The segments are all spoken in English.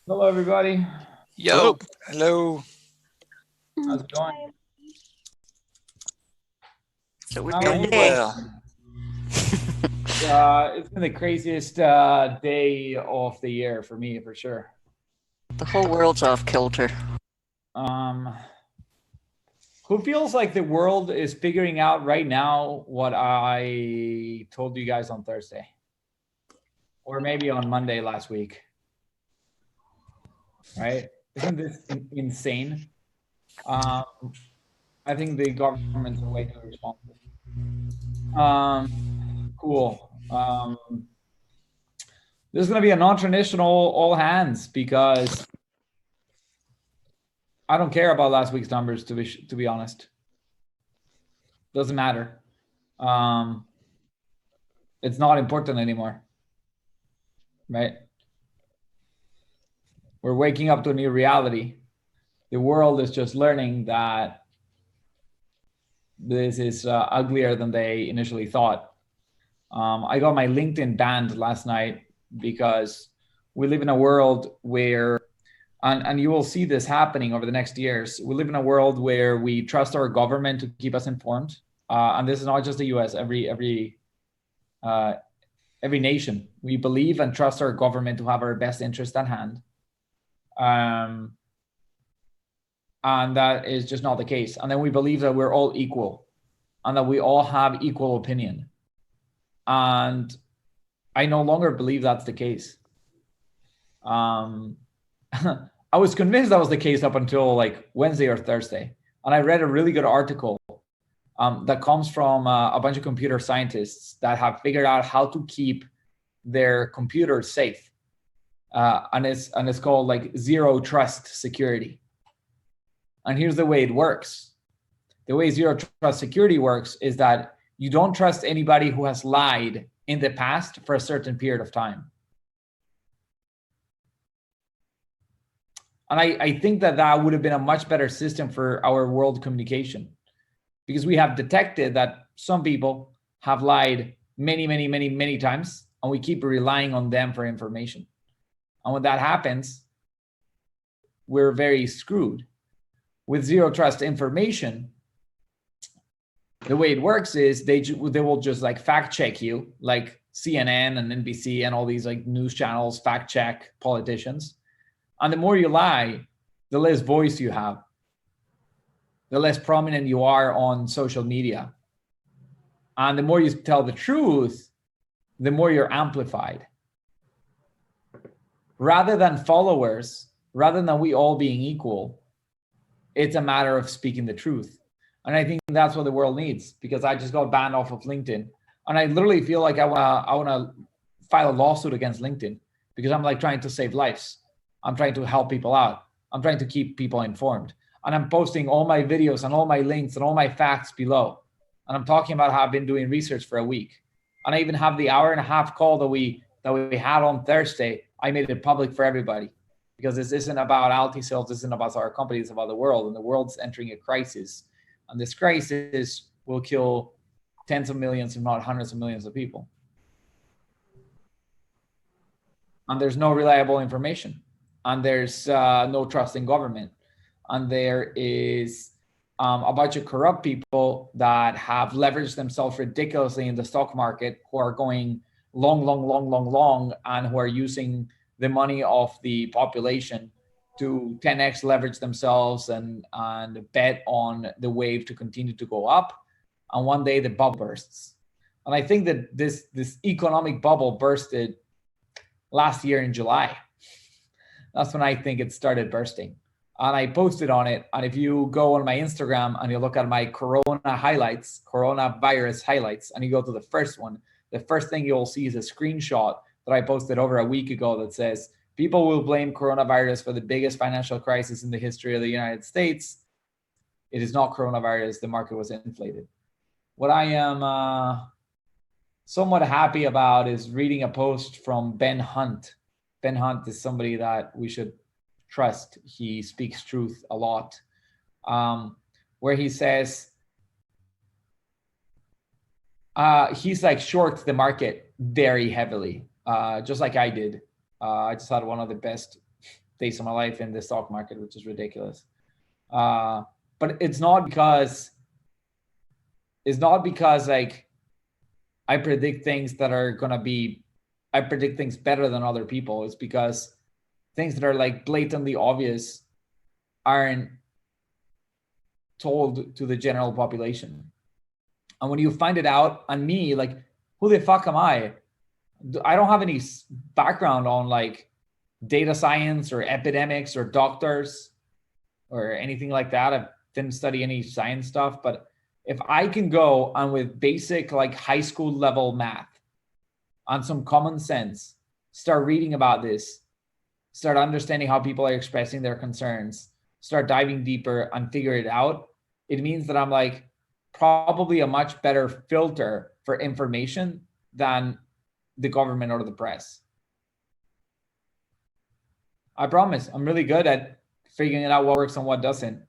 Hello, everybody. Hello. Yo, hello. How's it going? So we're How are doing you all? Hey. well. It's been the craziest day of the year for me, for sure. The whole world's off kilter. Um, who feels like the world is figuring out right now what I told you guys on Thursday, or maybe on Monday last week? Right? Isn't this insane? Um, I think the government's way too responsible. Um, cool. This is going to be a non-traditional all hands because I don't care about last week's numbers to be honest. Doesn't matter. It's not important anymore, right? We're waking up to a new reality. The world is just learning that this is uglier than they initially thought. I got my LinkedIn banned last night because we live in a world where, and you will see this happening over the next years. We live in a world where we trust our government to keep us informed, and this is not just the U.S. Every nation, we believe and trust our government to have our best interest at hand, and that is just not the case. And then we believe that we're all equal, and that we all have equal opinion. And I no longer believe that's the case. I was convinced that was the case up until like Wednesday or Thursday. And I read a really good article that comes from a bunch of computer scientists that have figured out how to keep their computers safe. And it's called like zero trust security. And here's the way it works. The way zero trust security works is that you don't trust anybody who has lied in the past for a certain period of time. And I think that would have been a much better system for our world communication, because we have detected that some people have lied many times, and we keep relying on them for information. And when that happens, we're very screwed. With zero trust information, the way it works is they will just like fact check you, like CNN and NBC and all these like news channels fact check politicians. And the more you lie, the less voice you have, the less prominent you are on social media. And the more you tell the truth, the more you're amplified. Rather than followers, rather than we all being equal, it's a matter of speaking the truth. And I think that's what the world needs, because I just got banned off of LinkedIn. And I literally feel like I wanna file a lawsuit against LinkedIn, because I'm like trying to save lives. I'm trying to help people out. I'm trying to keep people informed. And I'm posting all my videos and all my links and all my facts below. And I'm talking about how I've been doing research for a week. And I even have the hour-and-a-half call that we had on Thursday. I made it public for everybody, because this isn't about AltiSales, this isn't about our company, it's about the world. And the world's entering a crisis. And this crisis will kill tens of millions, if not hundreds of millions of people. And there's no reliable information. And there's no trust in government. And there is a bunch of corrupt people that have leveraged themselves ridiculously in the stock market, who are going long, and who are using the money of the population to 10x leverage themselves and bet on the wave to continue to go up. And one day the bubble bursts. And I think that this economic bubble bursted last year in July. That's when I think it started bursting. And I posted on it. And if you go on my Instagram and you look at my coronavirus highlights, and you go to the first one, the first thing you'll see is a screenshot that I posted over a week ago that says, people will blame coronavirus for the biggest financial crisis in the history of the United States. It is not coronavirus. The market was inflated. What I am somewhat happy about is reading a post from Ben Hunt. Ben Hunt is somebody that we should trust. He speaks truth a lot, where he says he's like short the market very heavily, just like I did. I just had one of the best days of my life in the stock market, which is ridiculous. But it's not because like I predict things that are gonna be, I predict things better than other people. It's because things that are like blatantly obvious aren't told to the general population. And when you find it out on me, like, who the fuck am I? I don't have any background on like data science or epidemics or doctors or anything like that. I didn't study any science stuff, but if I can go on with basic like high school level math on some common sense, start reading about this, start understanding how people are expressing their concerns, start diving deeper and figure it out, it means that I'm like probably a much better filter for information than the government or the press. I promise I'm really good at figuring out what works and what doesn't.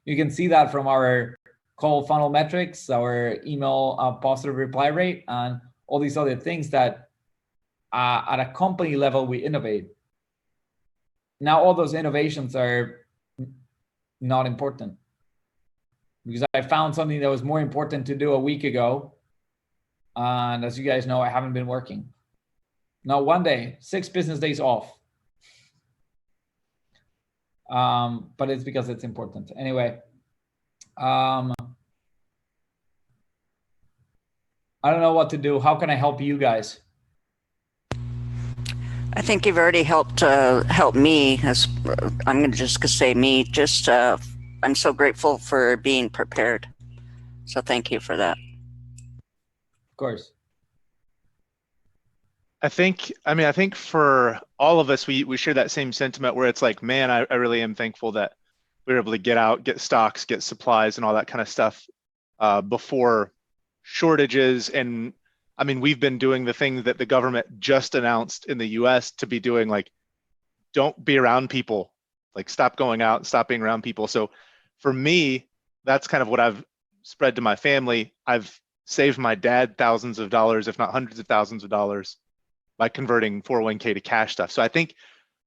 You can see that from our call funnel metrics, our email positive reply rate, and all these other things that at a company level we innovate. Now all those innovations are not important because I found something that was more important to do a week ago. And as you guys know, I haven't been working. Not one day, 6 business days off. But it's because it's important. Anyway, I don't know what to do. How can I help you guys? I think you've already helped me. As I'm going to just say me. Just I'm so grateful for being prepared. So thank you for that. Of course. I think for all of us, we share that same sentiment where it's like, man, I really am thankful that we were able to get out, get stocks, get supplies and all that kind of stuff before shortages. And I mean, we've been doing the thing that the government just announced in the US to be doing, like, don't be around people, like stop going out, stop being around people. So for me, that's kind of what I've spread to my family. I've saved my dad thousands of dollars, if not hundreds of thousands of dollars, by converting 401k to cash stuff. So I think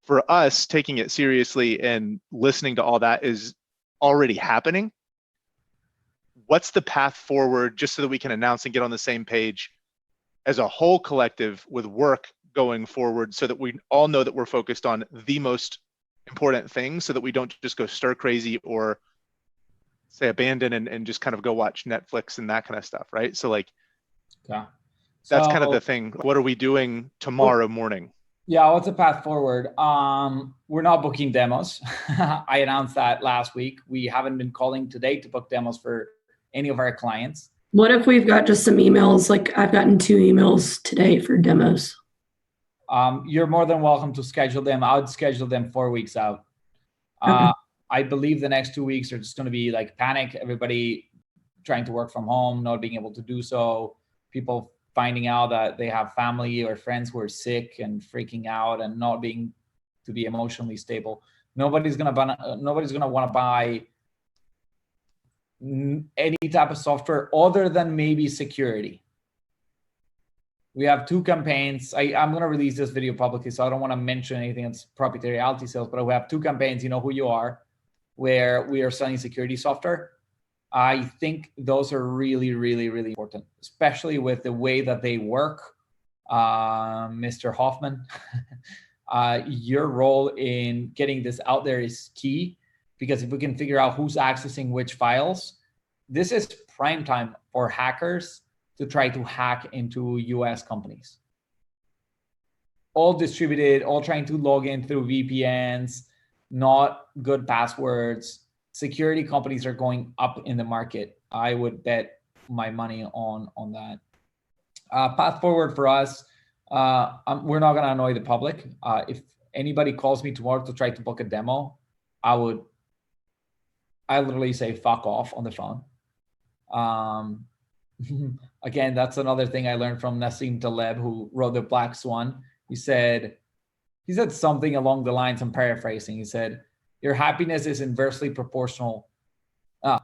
for us, taking it seriously and listening to all that is already happening. What's the path forward, just so that we can announce and get on the same page as a whole collective with work going forward, so that we all know that we're focused on the most important things, so that we don't just go stir crazy or say abandon and just kind of go watch Netflix and that kind of stuff, right? So like, yeah, that's kind of the thing. What are we doing tomorrow morning? Yeah, what's the path forward? We're not booking demos. I announced that last week. We haven't been calling today to book demos for any of our clients. What if we've got just some emails? Like I've gotten 2 emails today for demos. You're more than welcome to schedule them. I would schedule them 4 weeks out. Okay. I believe the next 2 weeks are just going to be like panic. Everybody trying to work from home, not being able to do so. People finding out that they have family or friends who are sick and freaking out and not being to be emotionally stable. Nobody's gonna want to buy any type of software other than maybe security. We have 2 campaigns. I'm going to release this video publicly, so I don't want to mention anything that's proprietary AltiSales, but we have 2 campaigns, you know who you are, where we are selling security software. I think those are really, really, really important, especially with the way that they work. Mr. Hoffman, your role in getting this out there is key, because if we can figure out who's accessing which files, this is prime time for hackers to try to hack into US companies. All distributed, all trying to log in through VPNs, not good passwords. Security companies are going up in the market. I would bet my money on that. Path forward for us, we're not going to annoy the public. If anybody calls me tomorrow to try to book a demo, I literally say fuck off on the phone. Again, that's another thing I learned from Nassim Taleb, who wrote The Black Swan. He said something along the lines, I'm paraphrasing. He said, your happiness is inversely proportional.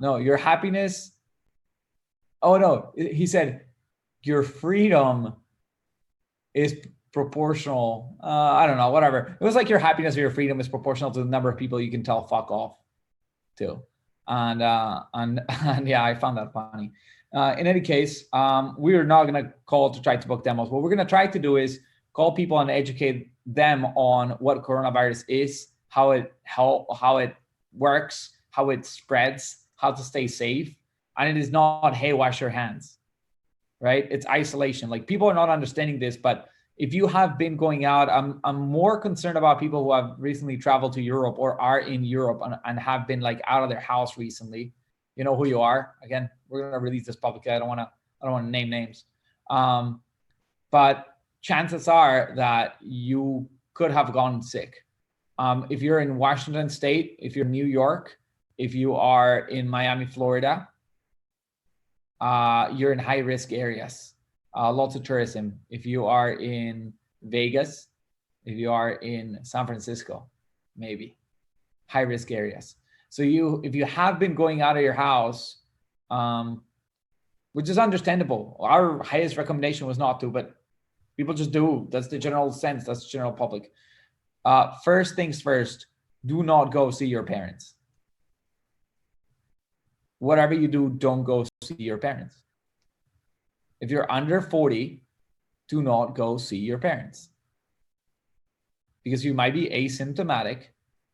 Your happiness. Oh no, he said, your freedom is proportional. I don't know, whatever. It was like your happiness or your freedom is proportional to the number of people you can tell fuck off to. And yeah, I found that funny. In any case, we are not going to call to try to book demos. What we're going to try to do is call people and educate them on what coronavirus is, how it works, how it spreads, how to stay safe. And it is not, hey, wash your hands, right? It's isolation. Like, people are not understanding this, but if you have been going out, I'm more concerned about people who have recently traveled to Europe or are in Europe and have been like out of their house recently. You know who you are. Again, we're gonna release this publicly. I don't want to name names, but chances are that you could have gone sick. If you're in Washington State, if you're in New York, if you are in Miami, Florida, you're in high risk areas. Lots of tourism. If you are in Vegas, if you are in San Francisco, maybe high risk areas. So if you have been going out of your house, which is understandable. Our highest recommendation was not to, but people just do. That's the general sense. That's the general public. First things first, do not go see your parents. Whatever you do, don't go see your parents. If you're under 40, do not go see your parents. Because you might be asymptomatic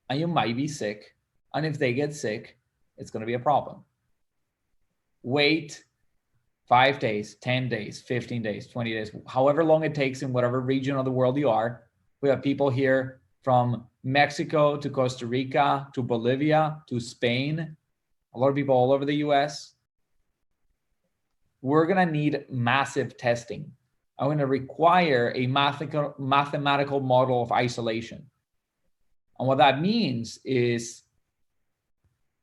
and you might be sick. And if they get sick, it's going to be a problem. Wait 5 days, 10 days, 15 days, 20 days, however long it takes in whatever region of the world you are. We have people here from Mexico to Costa Rica to Bolivia to Spain. A lot of people all over the US. We're going to need massive testing. I'm going to require a mathematical model of isolation. And what that means is,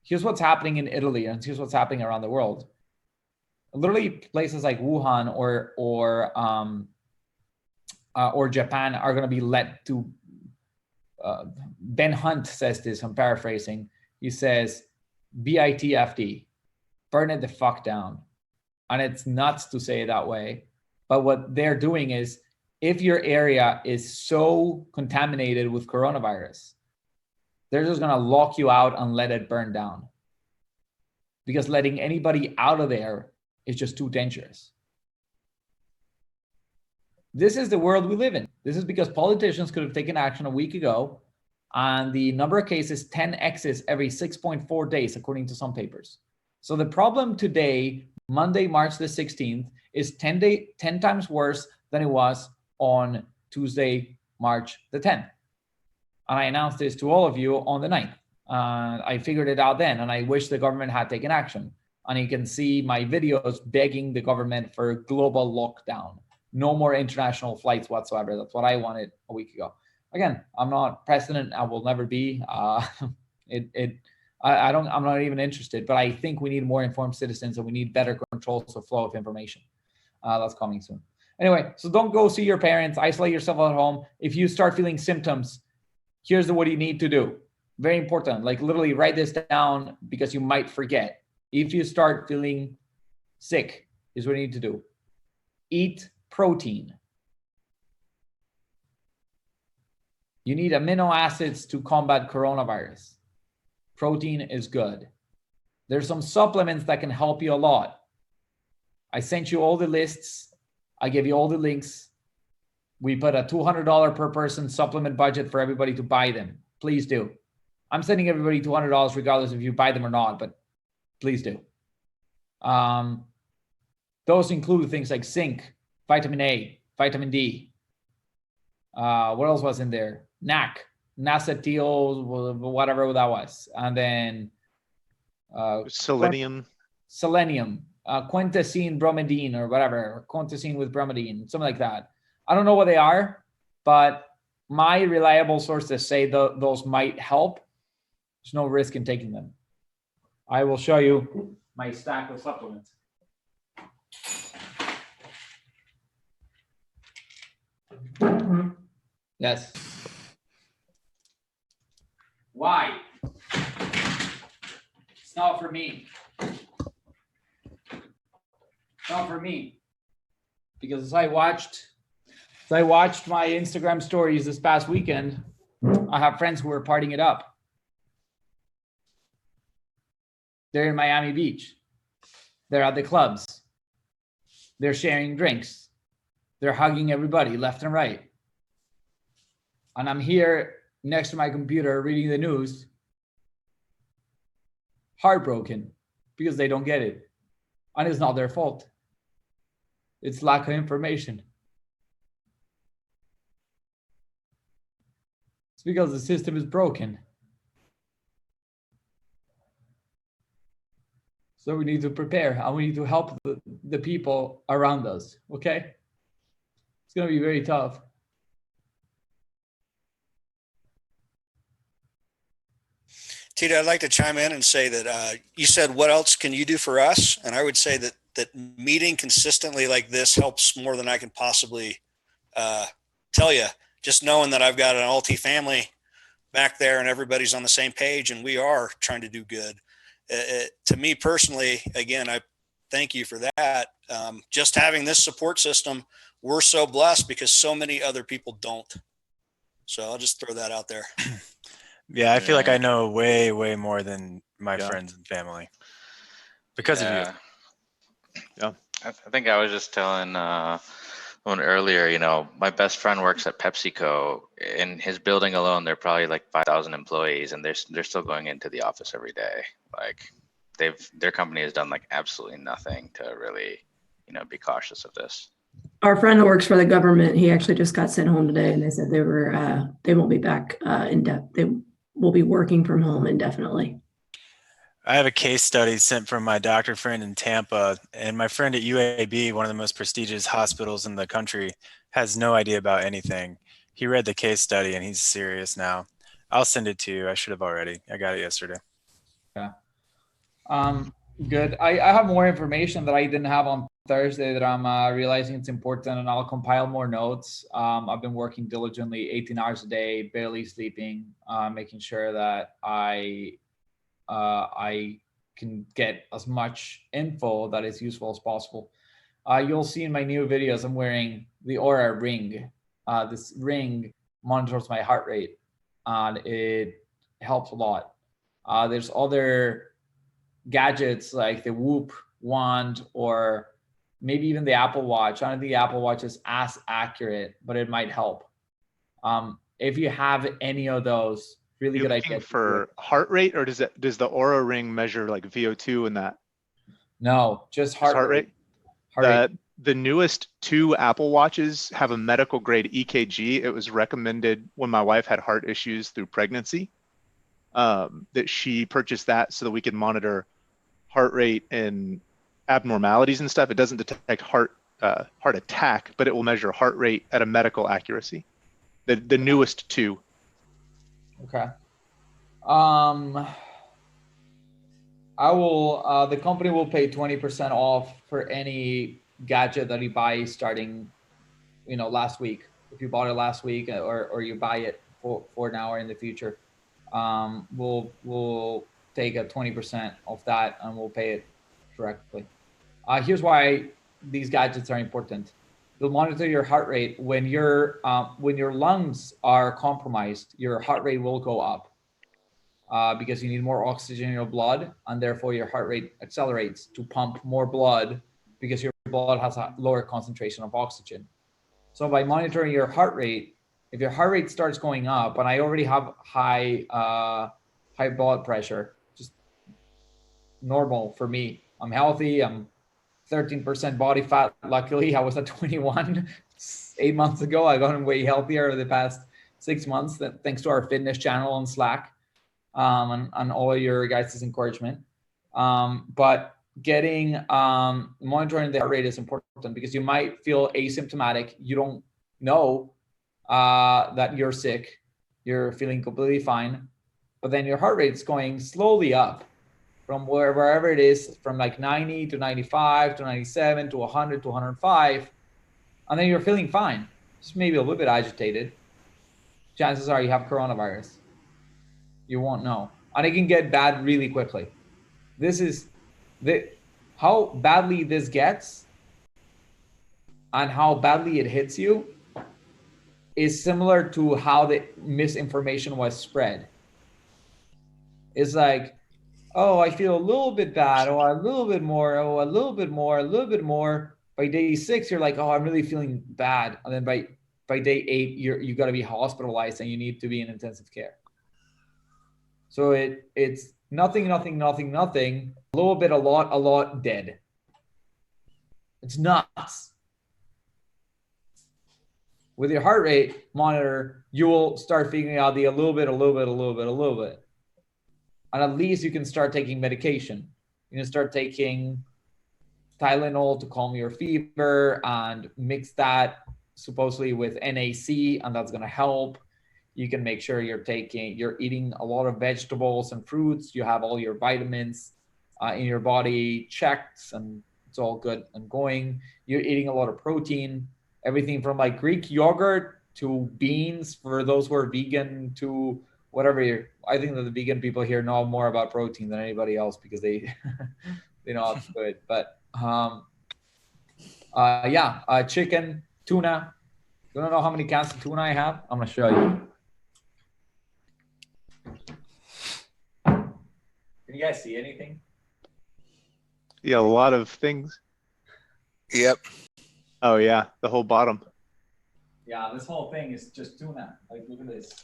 here's what's happening in Italy and here's what's happening around the world. Literally places like Wuhan or Japan are going to be led to, Ben Hunt says this, I'm paraphrasing. He says, BITFD, burn it the fuck down. And it's nuts to say it that way. But what they're doing is, if your area is so contaminated with coronavirus, they're just going to lock you out and let it burn down. Because letting anybody out of there is just too dangerous. This is the world we live in. This is because politicians could have taken action a week ago, and the number of cases 10x's every 6.4 days, according to some papers. So the problem today, Monday, March the 16th, is 10 times worse than it was on Tuesday, March the 10th. And I announced this to all of you on the 9th. I figured it out then, and I wish the government had taken action. And you can see my videos begging the government for a global lockdown. No more international flights whatsoever. That's what I wanted a week ago. Again, I'm not president. I will never be. I'm not even interested, but I think we need more informed citizens and we need better controls of flow of information. That's coming soon. Anyway, so don't go see your parents, isolate yourself at home. If you start feeling symptoms, here's what you need to do. Very important, like literally write this down because you might forget. If you start feeling sick, is what you need to do. Eat protein. You need amino acids to combat coronavirus. Protein is good. There's some supplements that can help you a lot. I sent you all the lists. I gave you all the links. We put a $200 per person supplement budget for everybody to buy them. Please do. I'm sending everybody $200 regardless if you buy them or not, but please do. Those include things like zinc, vitamin A, vitamin D. What else was in there? NAC, Nacetyl, whatever that was. And then selenium, quintasine bromidine or whatever, or quintasine with bromidine, something like that. I don't know what they are, but my reliable sources say those might help. There's no risk in taking them. I will show you my stack of supplements. Yes. Why? It's not for me. It's not for me. Because as I watched So I watched my Instagram stories this past weekend. I have friends who are partying it up. They're in Miami Beach. They're at the clubs. They're sharing drinks. They're hugging everybody left and right. And I'm here next to my computer reading the news, heartbroken because they don't get it. And it's not their fault. It's lack of information. It's because the system is broken. So we need to prepare and we need to help the people around us, okay? It's gonna be very tough. Tita, I'd like to chime in and say that you said, what else can you do for us? And I would say that meeting consistently like this helps more than I can possibly tell you. Just knowing that I've got an Alti family back there and everybody's on the same page and we are trying to do good. To me personally, again, I thank you for that. Just having this support system, we're so blessed because so many other people don't. So I'll just throw that out there. Yeah, I feel like I know way, way more than my friends and family because of you. Yeah. I think I was just telling one earlier, you know, my best friend works at PepsiCo. In his building alone, they're probably like 5,000 employees, and they're still going into the office every day. Like their company has done like absolutely nothing to really, you know, be cautious of this. Our friend that works for the government, he actually just got sent home today, and they said they won't be back they will be working from home indefinitely. I have a case study sent from my doctor friend in Tampa, and my friend at UAB, one of the most prestigious hospitals in the country, has no idea about anything. He read the case study and he's serious now. I'll send it to you. I should have already. I got it yesterday. Yeah. Good. I have more information that I didn't have on Thursday that I'm realizing it's important, and I'll compile more notes. I've been working diligently 18 hours a day, barely sleeping, making sure that I can get as much info that is useful as possible. You'll see in my new videos, I'm wearing the Aura ring. This ring monitors my heart rate, and it helps a lot. There's other gadgets like the Whoop wand or maybe even the Apple Watch. I don't think the Apple Watch is as accurate, but it might help. If you have any of those, really You're good looking idea. for heart rate, or does the Aura ring measure like VO2 and that? No, just heart rate. The newest 2 Apple Watches have a medical grade EKG. It was recommended when my wife had heart issues through pregnancy, that she purchased that so that we could monitor heart rate and abnormalities and stuff. It doesn't detect heart attack, but it will measure heart rate at a medical accuracy. The newest 2. Okay. The company will pay 20% off for any gadget that you buy starting, last week. If you bought it last week or you buy it for now or in the future, we'll take a 20% of that and we'll pay it directly. Here's why these gadgets are important. They'll monitor your heart rate when your lungs are compromised. Your heart rate will go up because you need more oxygen in your blood, and therefore your heart rate accelerates to pump more blood because your blood has a lower concentration of oxygen. So by monitoring your heart rate, if your heart rate starts going up, and I already have high blood pressure, just normal for me. I'm healthy. I'm 13% body fat. Luckily, I was at 21 8 months ago. I got way healthier over the past 6 months, thanks to our fitness channel on Slack, and all of your guys' encouragement. But getting monitoring the heart rate is important because you might feel asymptomatic. You don't know that you're sick. You're feeling completely fine, but then your heart rate's going slowly up from wherever it is, from like 90 to 95 to 97 to 100 to 105, and then you're feeling fine, just maybe a little bit agitated. Chances are you have coronavirus. You won't know, and it can get bad really quickly. This is how badly this gets and how badly it hits you is similar to how the misinformation was spread. It's like, oh, I feel a little bit bad, or a little bit more, oh, a little bit more, a little bit more. By day 6, you're like, oh, I'm really feeling bad. And then by day 8, you got to be hospitalized and you need to be in intensive care. So it's nothing, nothing, nothing, nothing, a little bit, a lot, dead. It's nuts. With your heart rate monitor, you will start figuring out the a little bit, a little bit, a little bit, a little bit. And at least you can start taking medication. You can start taking Tylenol to calm your fever and mix that supposedly with NAC, and that's going to help. You can make sure you're eating a lot of vegetables and fruits. You have all your vitamins in your body checked, and it's all good and going. You're eating a lot of protein, everything from like Greek yogurt to beans for those who are vegan to whatever. I think that the vegan people here know more about protein than anybody else because they they know how to do it. But chicken, tuna. You don't know how many cans of tuna I have? I'm gonna show you. Can you guys see anything? Yeah, a lot of things. Yep. Oh yeah, the whole bottom. Yeah, this whole thing is just tuna. Like, look at this.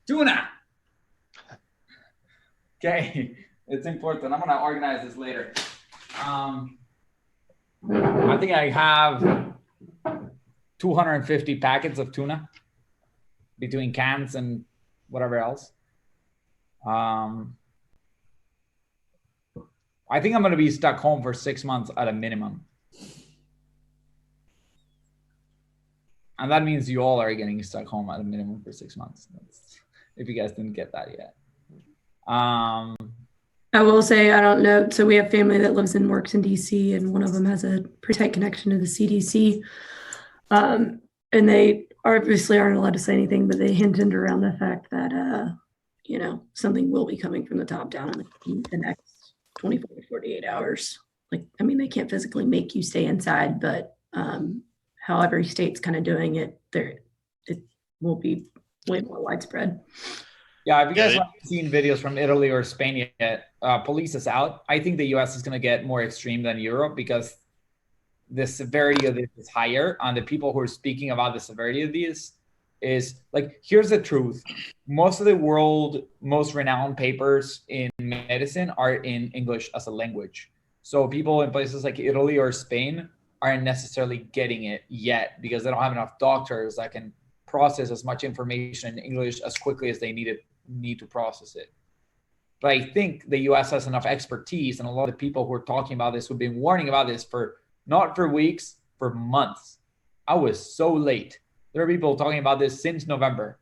Tuna. Okay, it's important. I'm gonna organize this later. I think I have 250 packets of tuna between cans and whatever else. I think I'm going to be stuck home for 6 months at a minimum. And that means you all are getting stuck home at a minimum for 6 months. If you guys didn't get that yet. I will say, I don't know. So we have family that lives and works in DC, and one of them has a pretty tight connection to the CDC. And they obviously aren't allowed to say anything, but they hinted around the fact that, something will be coming from the top down in the next 24 to 48 hours. Like, I mean, they can't physically make you stay inside, but how every state's kind of doing it, it will be way more widespread. Yeah, if you guys haven't seen videos from Italy or Spain yet, police is out. I think the US is going to get more extreme than Europe because the severity of this is higher, and the people who are speaking about the severity of these is like, here's the truth. Most of the world, most renowned papers in medicine are in English as a language. So people in places like Italy or Spain aren't necessarily getting it yet because they don't have enough doctors that can process as much information in English as quickly as they need to process it. But I think the US has enough expertise, and a lot of people who are talking about this who've been warning about this for not for weeks, for months. I was so late. There are people talking about this since November.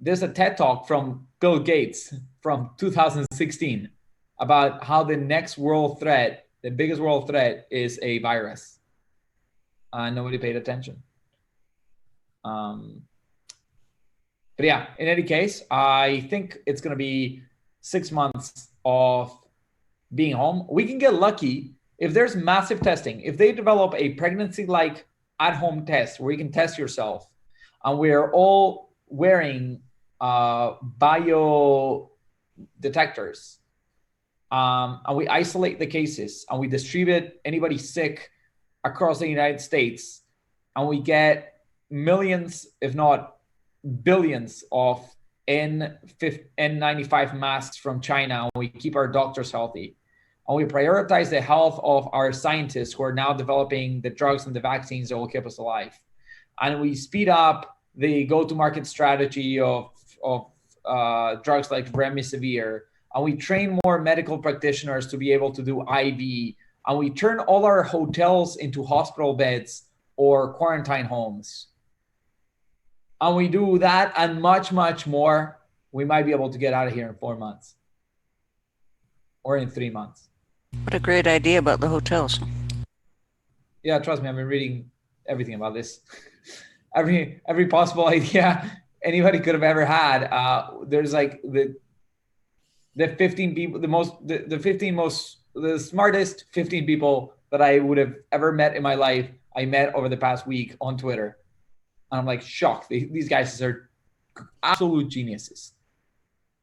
There's a TED Talk from Bill Gates from 2016 about how the next world threat, the biggest world threat, is a virus. Nobody paid attention. But yeah, in any case, I think it's going to be 6 months of being home. We can get lucky if there's massive testing. If they develop a pregnancy-like at-home test where you can test yourself, and we're all wearing bio detectors, and we isolate the cases, and we distribute anybody sick across the United States, and we get millions, if not billions, of N95 masks from China, and we keep our doctors healthy, and we prioritize the health of our scientists who are now developing the drugs and the vaccines that will keep us alive, and we speed up the go-to-market strategy of drugs like remdesivir, and we train more medical practitioners to be able to do IV, and we turn all our hotels into hospital beds or quarantine homes, and we do that and much, much more, we might be able to get out of here in 4 months or in 3 months. What a great idea about the hotels. Yeah, trust me, I've been reading everything about this. every possible idea anybody could have ever had. There's like the 15 people, the 15 most the smartest 15 people that I would have ever met in my life, I met over the past week on Twitter. And I'm like shocked. These guys are absolute geniuses.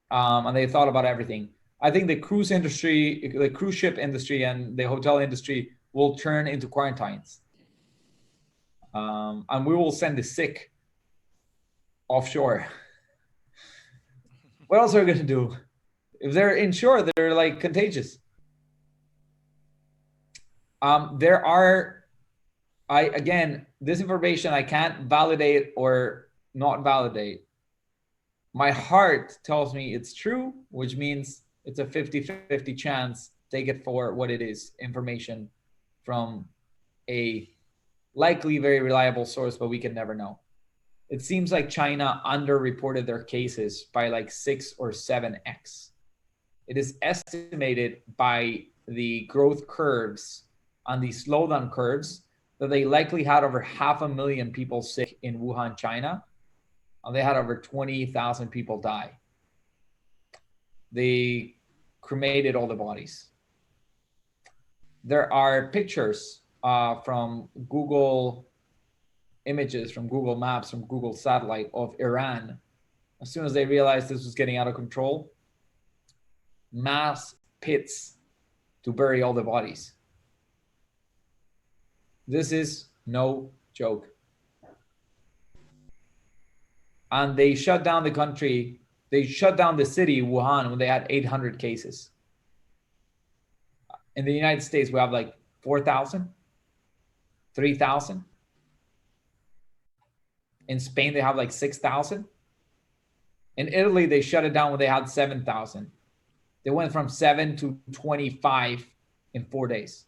And they thought about everything. I think the cruise industry, the cruise ship industry and the hotel industry will turn into quarantines. And we will send the sick offshore. What else are we going to do? If they're inshore, they're like contagious. Again, this information I can't validate or not validate. My heart tells me it's true, which means it's a 50-50 chance. Take it for what it is, information from a likely very reliable source, but we can never know. It seems like China underreported their cases by like 6 or 7x. It is estimated by the growth curves on the slowdown curves that they likely had over 500,000 people sick in Wuhan, China. And they had over 20,000 people die. They cremated all the bodies. There are pictures from Google images, from Google Maps, from Google Satellite of Iran. As soon as they realized this was getting out of control, mass pits to bury all the bodies. This is no joke. And they shut down the country. They shut down the city, Wuhan, when they had 800 cases. In the United States, we have like 4,000, 3,000. In Spain, they have like 6,000. In Italy, they shut it down when they had 7,000. They went from 7 to 25 in 4 days.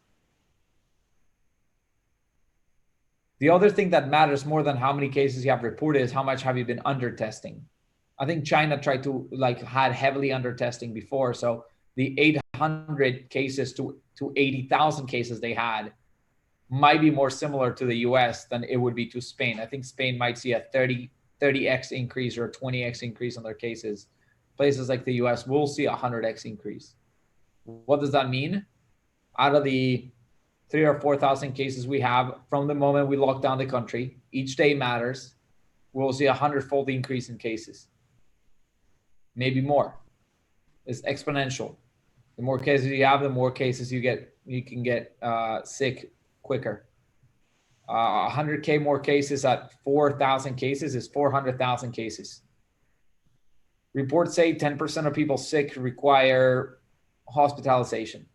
The other thing that matters more than how many cases you have reported is how much have you been under testing. I think China tried to had heavily under testing before. So the 800 cases to 80,000 cases they had might be more similar to the US than it would be to Spain. I think Spain might see a 30x increase or a 20x increase on their cases. Places like the US will see a 100x increase. What does that mean? Out of the 3,000 or 4,000 cases we have from the moment we lock down the country, each day matters. We'll see a 100-fold increase in cases. Maybe more. It's exponential. The more cases you have, the more cases you can get sick quicker. 100K more cases at 4,000 cases is 400,000 cases. Reports say 10% of people sick require hospitalization.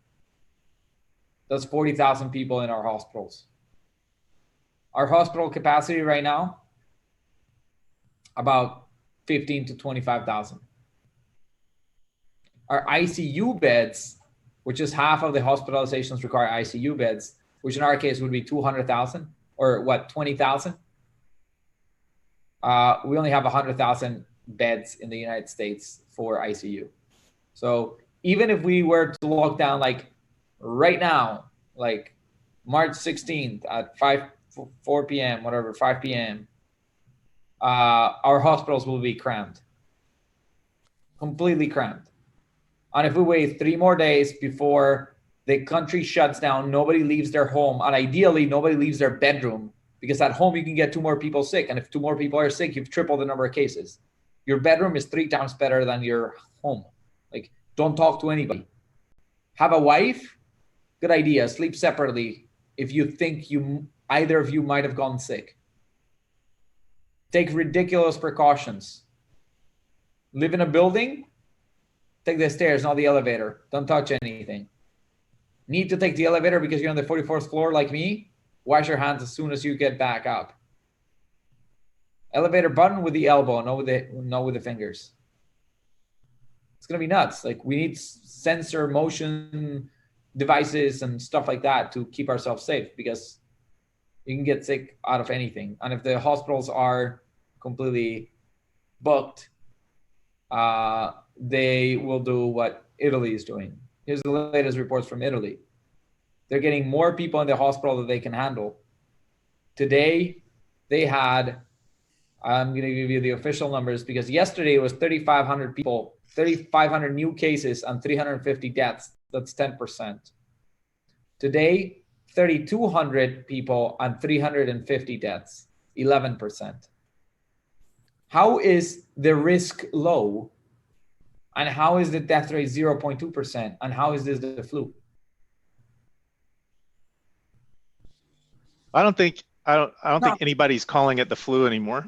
That's 40,000 people in our hospitals. Our hospital capacity right now, about 15 to 25,000. Our ICU beds, which is half of the hospitalizations require ICU beds, which in our case would be 200,000 or 20,000. We only have 100,000 beds in the United States for ICU. So even if we were to lock down like right now, like March 16th at 4 p.m., whatever, 5 p.m., our hospitals will be crammed, completely crammed. And if we wait 3 more days before the country shuts down, nobody leaves their home, and ideally nobody leaves their bedroom, because at home you can get 2 more people sick. And if 2 more people are sick, you've tripled the number of cases. Your bedroom is 3 times better than your home. Like, don't talk to anybody. Have a wife? Good idea. Sleep separately if you think either of you might have gotten sick. Take ridiculous precautions. Live in a building? Take the stairs, not the elevator. Don't touch anything. Need to take the elevator because you're on the 44th floor like me? Wash your hands as soon as you get back up. Elevator button with the elbow, not with the fingers. It's gonna be nuts. Like, we need sensor motion devices and stuff like that to keep ourselves safe, because you can get sick out of anything. And if the hospitals are completely booked, they will do what Italy is doing. Here's the latest reports from Italy. They're getting more people in the hospital than they can handle. Today, they had, I'm going to give you the official numbers, because yesterday it was 3,500 people, 3,500 new cases and 350 deaths. That's 10%. Today, 3,200 people and 350 deaths, 11%. How is the risk low? And how is the death rate 0.2%? And how is this the flu? I don't think anybody's calling it the flu anymore.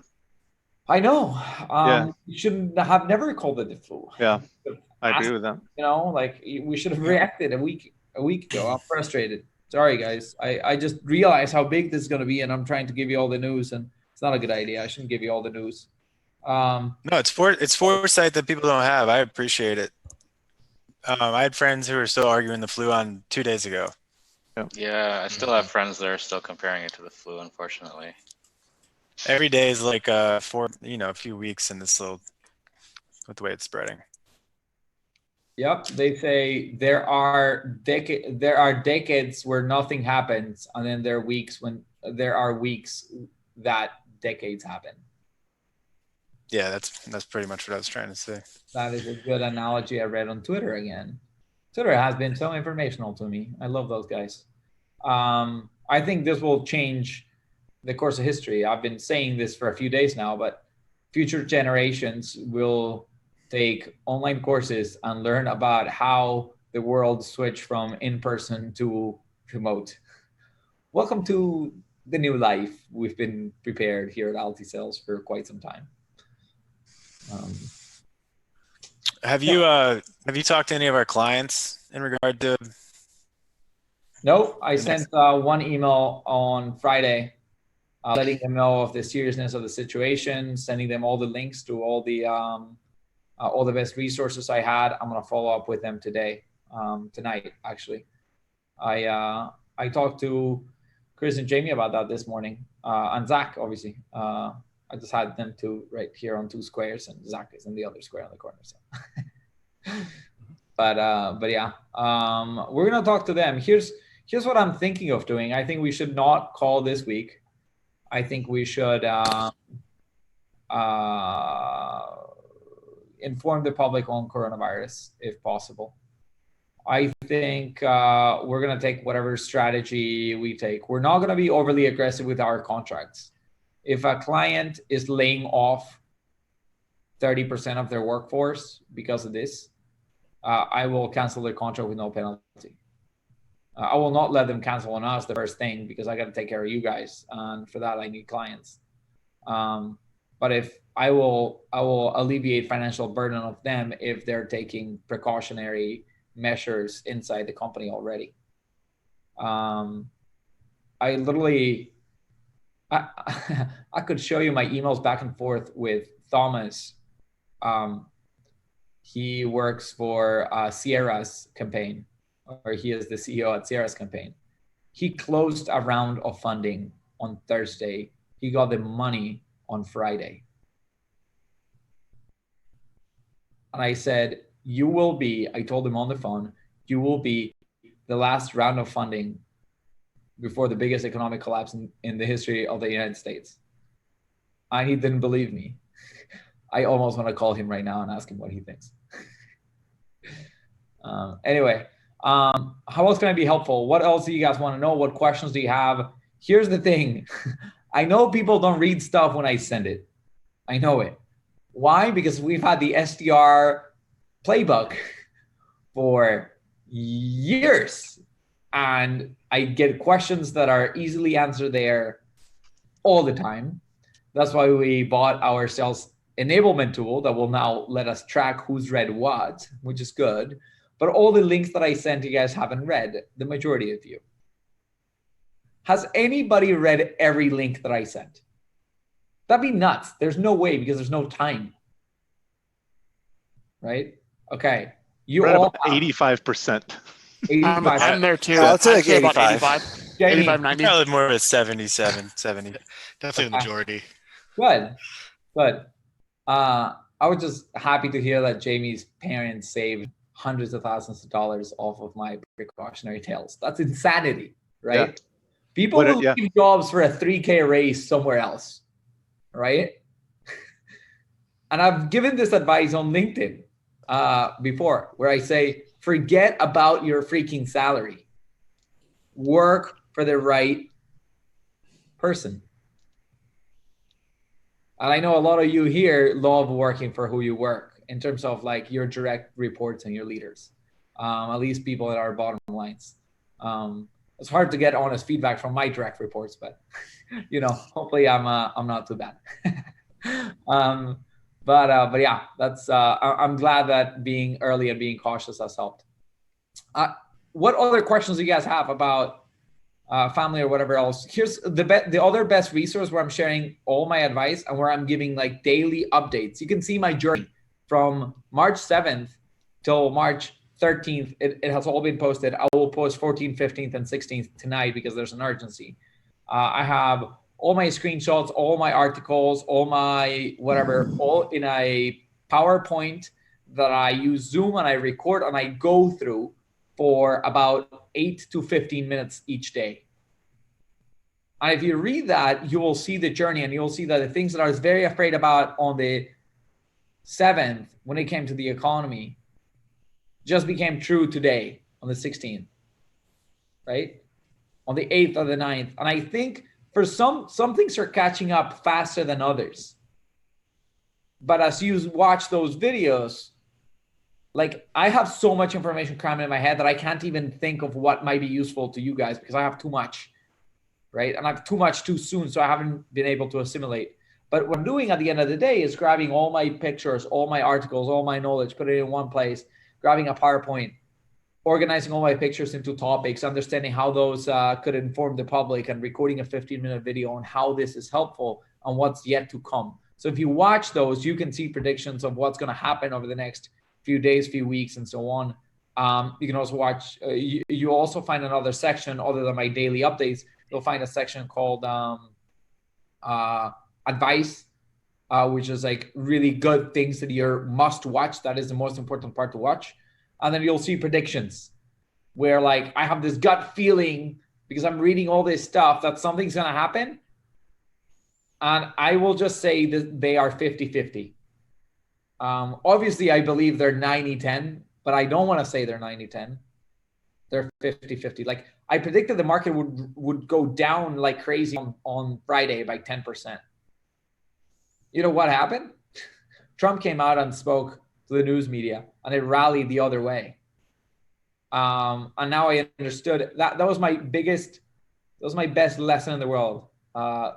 I know. Yeah. You shouldn't have never called it the flu. Yeah, I agree with that. You know, like we should have reacted a week ago. I'm frustrated. Sorry, guys. I just realized how big this is going to be, and I'm trying to give you all the news, and it's not a good idea. I shouldn't give you all the news. No, it's foresight that people don't have. I appreciate it. I had friends who were still arguing the flu on 2 days ago. Yeah, I still have friends that are still comparing it to the flu, unfortunately. Every day is like a few weeks in this little, with the way it's spreading. Yep, they say there are decades where nothing happens, and then there are weeks that decades happen. Yeah, that's pretty much what I was trying to say. That is a good analogy I read on Twitter again. Twitter has been so informational to me. I love those guys. I think this will change the course of history. I've been saying this for a few days now, but future generations will take online courses and learn about how the world switched from in-person to remote. Welcome to the new life we've been prepared here at AltiSales for quite some time. Have you talked to any of our clients in regard to? No, I sent one email on Friday, letting them know of the seriousness of the situation, sending them all the links to all the best resources I had. I'm gonna follow up with them tonight actually. I talked to Chris and Jamie about that this morning, and Zach obviously. I just had them two right here on two squares, and Zach is in the other square on the corner. So. but yeah, we're gonna talk to them. Here's what I'm thinking of doing. I think we should not call this week. I think we should inform the public on coronavirus if possible. I think we're gonna take whatever strategy we take. We're not gonna be overly aggressive with our contracts. If a client is laying off 30% of their workforce because of this, I will cancel their contract with no penalty. I will not let them cancel on us the first thing, because I got to take care of you guys, and for that I need clients. But if I will alleviate financial burden of them if they're taking precautionary measures inside the company already. I literally. I could show you my emails back and forth with Thomas. He works for Sierra's campaign, or he is the CEO at Sierra's campaign. He closed a round of funding on Thursday. He got the money on Friday. And I said, I told him on the phone, you will be the last round of funding before the biggest economic collapse in the history of the United States. And he didn't believe me. I almost want to call him right now and ask him what he thinks. Anyway, how else can I be helpful? What else do you guys want to know? What questions do you have? Here's the thing. I know people don't read stuff when I send it. I know it. Why? Because we've had the SDR playbook for years. And I get questions that are easily answered there all the time. That's why we bought our sales enablement tool that will now let us track who's read what, which is good. But all the links that I sent you guys haven't read, the majority of you. Has anybody read every link that I sent? That'd be nuts. There's no way, because there's no time. Right? Okay. You Read all about 85%. 85. I'm there too. I'll take I'd say about 85. 85, 90. Probably more of a 77, 70. Definitely the majority. Good. I was just happy to hear that Jamie's parents saved hundreds of thousands of dollars off of my precautionary tales. That's insanity, right? Yeah. People will leave jobs for a 3K raise somewhere else, right? And I've given this advice on LinkedIn before, where I say, forget about your freaking salary. work for the right person. And I know a lot of you here love working for who you work in terms of like your direct reports and your leaders, at least people that are bottom lines. It's hard to get honest feedback from my direct reports, but hopefully I'm not too bad. But yeah, that's I'm glad that being early and being cautious has helped. What other questions do you guys have about family or whatever else? Here's the other best resource where I'm sharing all my advice and where I'm giving like daily updates. You can see my journey from March 7th till March 13th. It has all been posted. I will post 14th, 15th, and 16th tonight because there's an urgency. I have all my screenshots, all my articles, all my whatever, all in a PowerPoint that I use Zoom and I record and I go through for about 8 to 15 minutes each day. And if you read that, you will see the journey and you'll see that the things that I was very afraid about on the 7th when it came to the economy just became true today on the 16th, right? On the 8th or the 9th. And I think for some things are catching up faster than others. But as you watch those videos, like I have so much information crammed in my head that I can't even think of what might be useful to you guys because I have too much, right? And I have too much too soon, so I haven't been able to assimilate. But what I'm doing at the end of the day is grabbing all my pictures, all my articles, all my knowledge, put it in one place, grabbing a PowerPoint, organizing all my pictures into topics, understanding how those could inform the public, and recording a 15-minute video on how this is helpful and what's yet to come. So if you watch those, you can see predictions of what's going to happen over the next few days, few weeks, and so on. You can also watch, you also find another section other than my daily updates. You'll find a section called advice, which is like really good things that you're must watch. That is the most important part to watch. And then you'll see predictions where like I have this gut feeling because I'm reading all this stuff that something's going to happen. And I will just say that they are 50-50. Obviously, I believe they're 90-10, but I don't want to say they're 90-10. They're 50-50. Like I predicted the market would go down like crazy on Friday by 10%. You know what happened? Trump came out and spoke to the news media and it rallied the other way. And now I understood that was my best lesson in the world,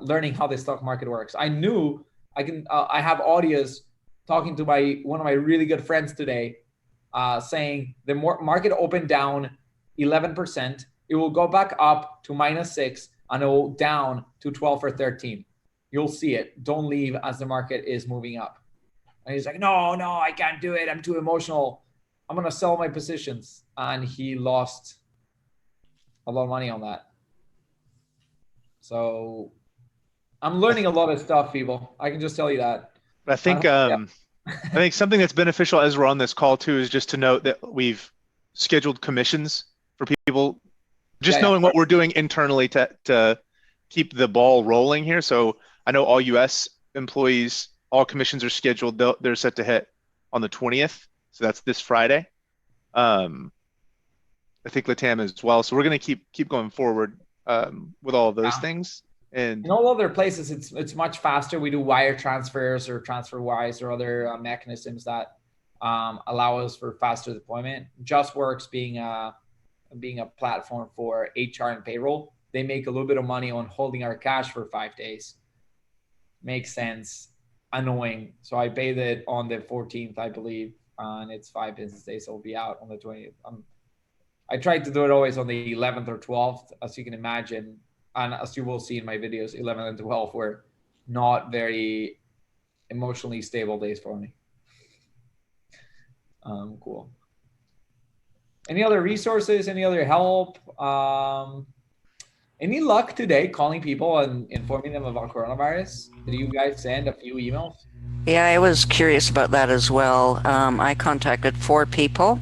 learning how the stock market works. I knew I have audios talking to one of my really good friends today, saying the market opened down 11%. It will go back up to -6 and it will down to 12 or 13. You'll see it. Don't leave as the market is moving up. And he's like, no, I can't do it. I'm too emotional. I'm going to sell my positions. And he lost a lot of money on that. So I'm learning a lot of stuff, people. I can just tell you that. I think I think something that's beneficial as we're on this call too is just to note that we've scheduled commissions for people, just knowing what we're doing internally to keep the ball rolling here. So I know all US employees, all commissions are scheduled. They're set to hit on the 20th. So that's this Friday. I think Latam as well. So we're going to keep going forward with all of those things. And in all other places, it's much faster. We do wire transfers or TransferWise or other mechanisms that allow us for faster deployment. JustWorks being a platform for HR and payroll, they make a little bit of money on holding our cash for 5 days. Makes sense. Annoying. So I paid it on the 14th, I believe, and it's 5 business days. So it'll be out on the 20th. I tried to do it always on the 11th or 12th, as you can imagine. And as you will see in my videos, 11 and 12 were not very emotionally stable days for me. Cool. Any other resources? Any other help? Any luck today calling people and informing them about coronavirus? Did you guys send a few emails? Yeah, I was curious about that as well. I contacted 4 people.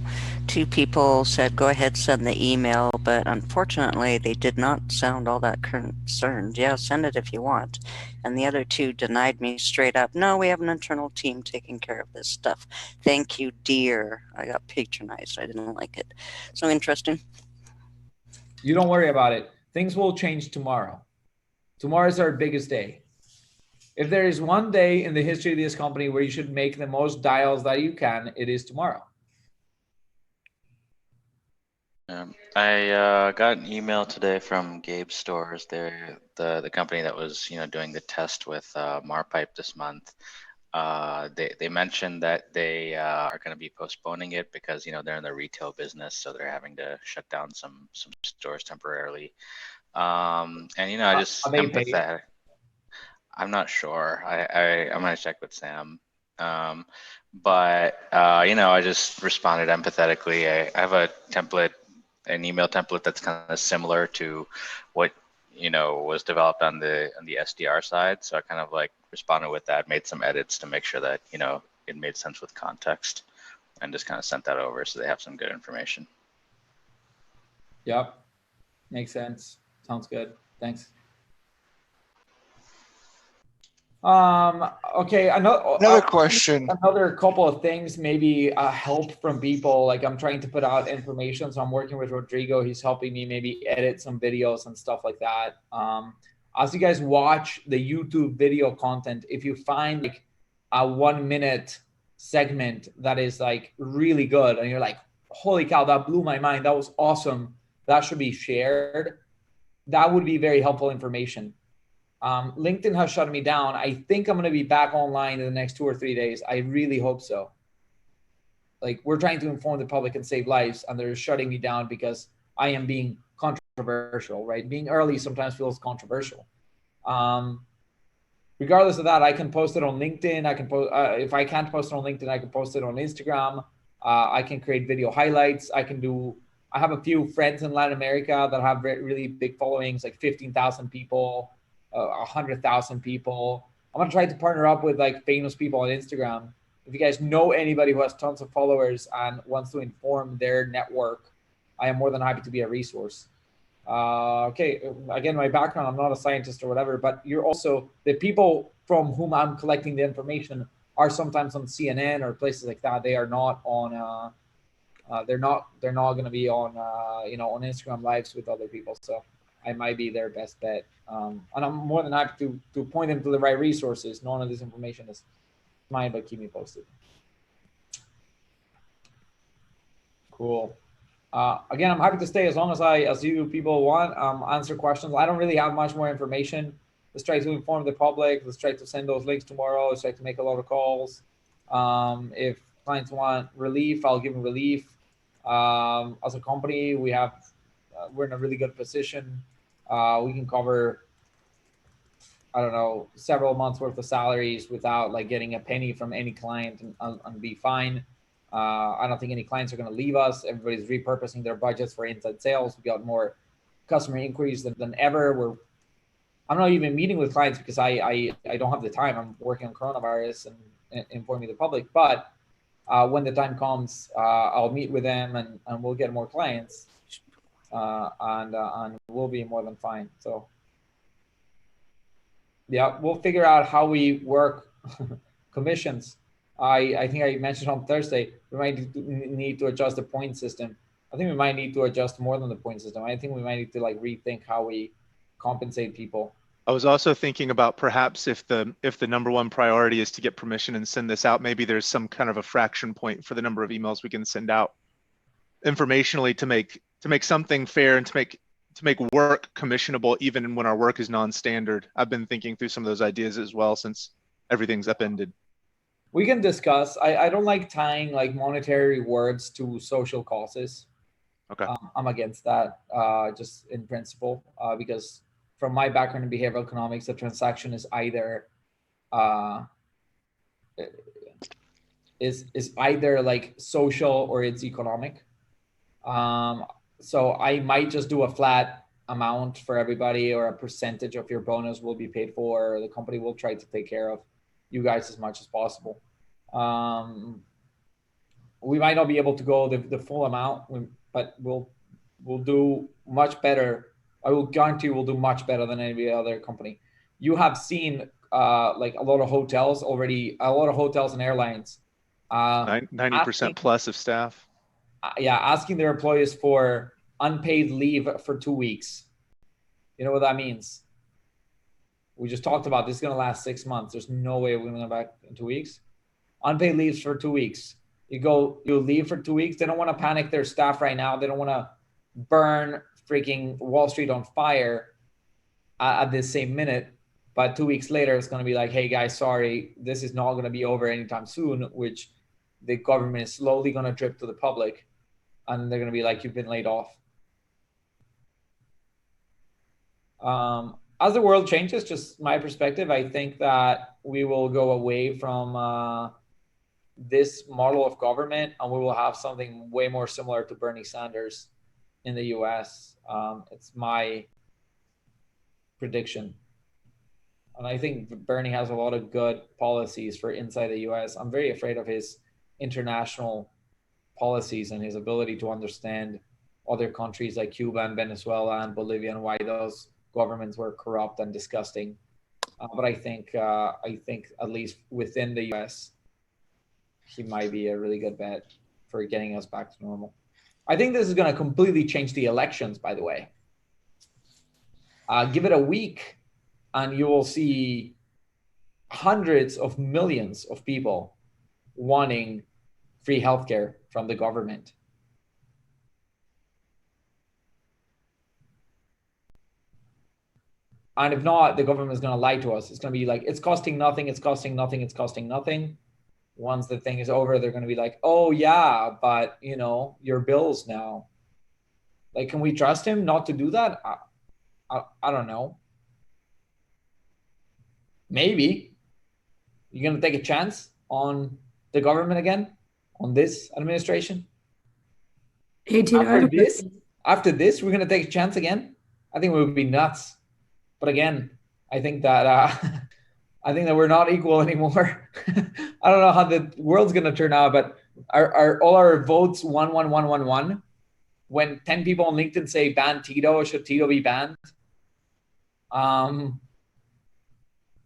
2 people said, go ahead, send the email, but unfortunately they did not sound all that concerned. Yeah, send it if you want. And the other 2 denied me straight up. No, we have an internal team taking care of this stuff. Thank you, dear. I got patronized. I didn't like it. So interesting. You don't worry about it. Things will change tomorrow. Tomorrow is our biggest day. If there is one day in the history of this company where you should make the most dials that you can, it is tomorrow. I got an email today from Gabe Stores. They're the company that was doing the test with Marpipe this month. They mentioned that they are going to be postponing it because they're in the retail business, so they're having to shut down some stores temporarily. And I just Are they paid? empathetic. I'm not sure. I'm gonna check with Sam. But I just responded empathetically. I have a template, an email template that's kind of similar to what was developed on the SDR side. So I kind of like responded with that, made some edits to make sure that it made sense with context, and just kind of sent that over so they have some good information. Yep, makes sense. Sounds good. Thanks. Okay, Another question. Another couple of things, maybe help from people. Like I'm trying to put out information, so I'm working with Rodrigo. He's helping me maybe edit some videos and stuff like that. As you guys watch the YouTube video content, if you find like a 1 minute segment that is like really good and you're like, holy cow, that blew my mind, that was awesome, that should be shared, that would be very helpful information. LinkedIn has shut me down. I think I'm going to be back online in the next 2 or 3 days. I really hope so. Like we're trying to inform the public and save lives, and they're shutting me down because I am being controversial, right? Being early sometimes feels controversial. Regardless of that, I can post it on LinkedIn. I can post, if I can't post it on LinkedIn, I can post it on Instagram. I can create video highlights. I have a few friends in Latin America that have really big followings, like 15,000 people. 100,000 people. I'm gonna try to partner up with like famous people on Instagram. If you guys know anybody who has tons of followers and wants to inform their network, I am more than happy to be a resource. Okay, again, my background, I'm not a scientist or whatever, but you're also, the people from whom I'm collecting the information are sometimes on CNN or places like that. They are not on, they're not gonna be on, on Instagram lives with other people. So I might be their best bet. And I'm more than happy to point them to the right resources. None of this information is mine, but keep me posted. Cool. Again, I'm happy to stay as long as you people want. Answer questions. I don't really have much more information. Let's try to inform the public. Let's try to send those links tomorrow. Let's try to make a lot of calls. If clients want relief, I'll give them relief. As a company, we're in a really good position. We can cover, I don't know, several months worth of salaries without like getting a penny from any client and be fine. I don't think any clients are going to leave us. Everybody's repurposing their budgets for inside sales. We got more customer inquiries than ever. I'm not even meeting with clients because I don't have the time. I'm working on coronavirus and informing the public. But when the time comes, I'll meet with them and we'll get more clients. And we'll be more than fine. So yeah, we'll figure out how we work commissions. I think I mentioned on Thursday, we might need to adjust the point system. I think we might need to adjust more than the point system. I think we might need to like rethink how we compensate people. I was also thinking about perhaps if the number one priority is to get permission and send this out, maybe there's some kind of a fraction point for the number of emails we can send out informationally to make something fair and to make work commissionable even when our work is non-standard. I've been thinking through some of those ideas as well since everything's upended. We can discuss. I don't like tying like monetary rewards to social causes. Okay. I'm against that, just in principle, because from my background in behavioral economics, the transaction is either either like social or it's economic. So I might just do a flat amount for everybody, or a percentage of your bonus will be paid for. Or the company will try to take care of you guys as much as possible. We might not be able to go the full amount, but we'll do much better. I will guarantee we'll do much better than any other company. You have seen like a lot of hotels already, a lot of hotels and airlines. 90% plus of staff. Yeah, asking their employees for unpaid leave for 2 weeks. You know what that means? We just talked about this is going to last 6 months. There's no way we're going to go back in 2 weeks. Unpaid leaves for 2 weeks. You leave for 2 weeks. They don't want to panic their staff right now. They don't want to burn freaking Wall Street on fire at this same minute. But 2 weeks later, it's going to be like, hey guys, sorry, this is not going to be over anytime soon, which the government is slowly going to drip to the public. And they're going to be like, you've been laid off. As the world changes, just my perspective, I think that we will go away from this model of government, and we will have something way more similar to Bernie Sanders in the US. It's my prediction. And I think Bernie has a lot of good policies for inside the US. I'm very afraid of his international policies and his ability to understand other countries like Cuba and Venezuela and Bolivia and why those governments were corrupt and disgusting. But I think at least within the US, he might be a really good bet for getting us back to normal. I think this is going to completely change the elections, by the way. Give it a week and you will see hundreds of millions of people wanting free healthcare from the government. And if not, the government is going to lie to us. It's going to be like, it's costing nothing, it's costing nothing, it's costing nothing. Once the thing is over, they're going to be like, oh yeah, but you know, your bills now. Like, can we trust him not to do that? I don't know. Maybe. You're going to take a chance on the government again, on this administration? Hey, Tito, after this, we're going to take a chance again? I think we would be nuts. But again, I think that we're not equal anymore. I don't know how the world's going to turn out, but are all our votes 11111? When 10 people on LinkedIn say ban Tito, should Tito be banned?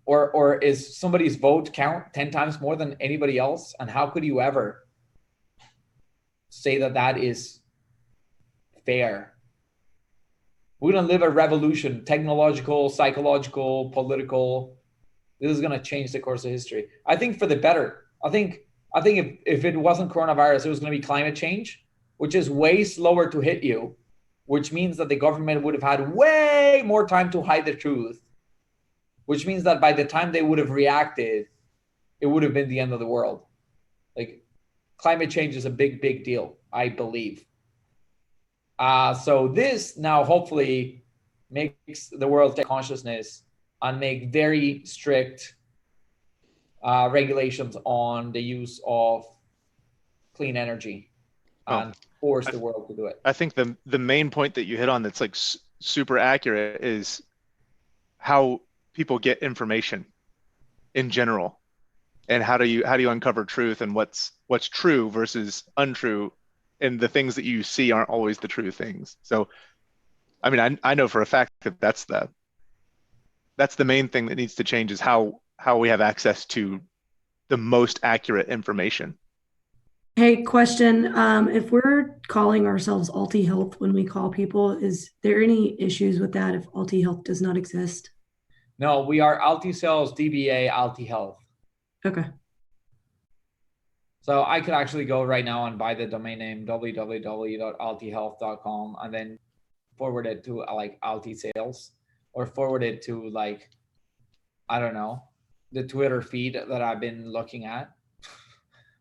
Or is somebody's vote count 10 times more than anybody else? And how could you ever say that that is fair? We're going to live a revolution, technological, psychological, political. This is going to change the course of history. I think for the better. I think if it wasn't coronavirus, it was going to be climate change, which is way slower to hit you, which means that the government would have had way more time to hide the truth, which means that by the time they would have reacted, it would have been the end of the world. Like, climate change is a big, big deal, I believe. So this now hopefully makes the world take consciousness and make very strict regulations on the use of clean energy and force the world to do it. I think the main point that you hit on that's like super accurate is how people get information in general, and how do you uncover truth and what's true versus untrue, and the things that you see aren't always the true things. So, I mean, I know for a fact that that's the main thing that needs to change, is how we have access to the most accurate information. Hey, question. If we're calling ourselves AltiHealth when we call people, is there any issues with that if AltiHealth does not exist? No, we are AltiSales DBA AltiHealth. Okay. So I could actually go right now and buy the domain name www.altihealth.com and then forward it to like AltiSales, or forward it to like, I don't know, the Twitter feed that I've been looking at.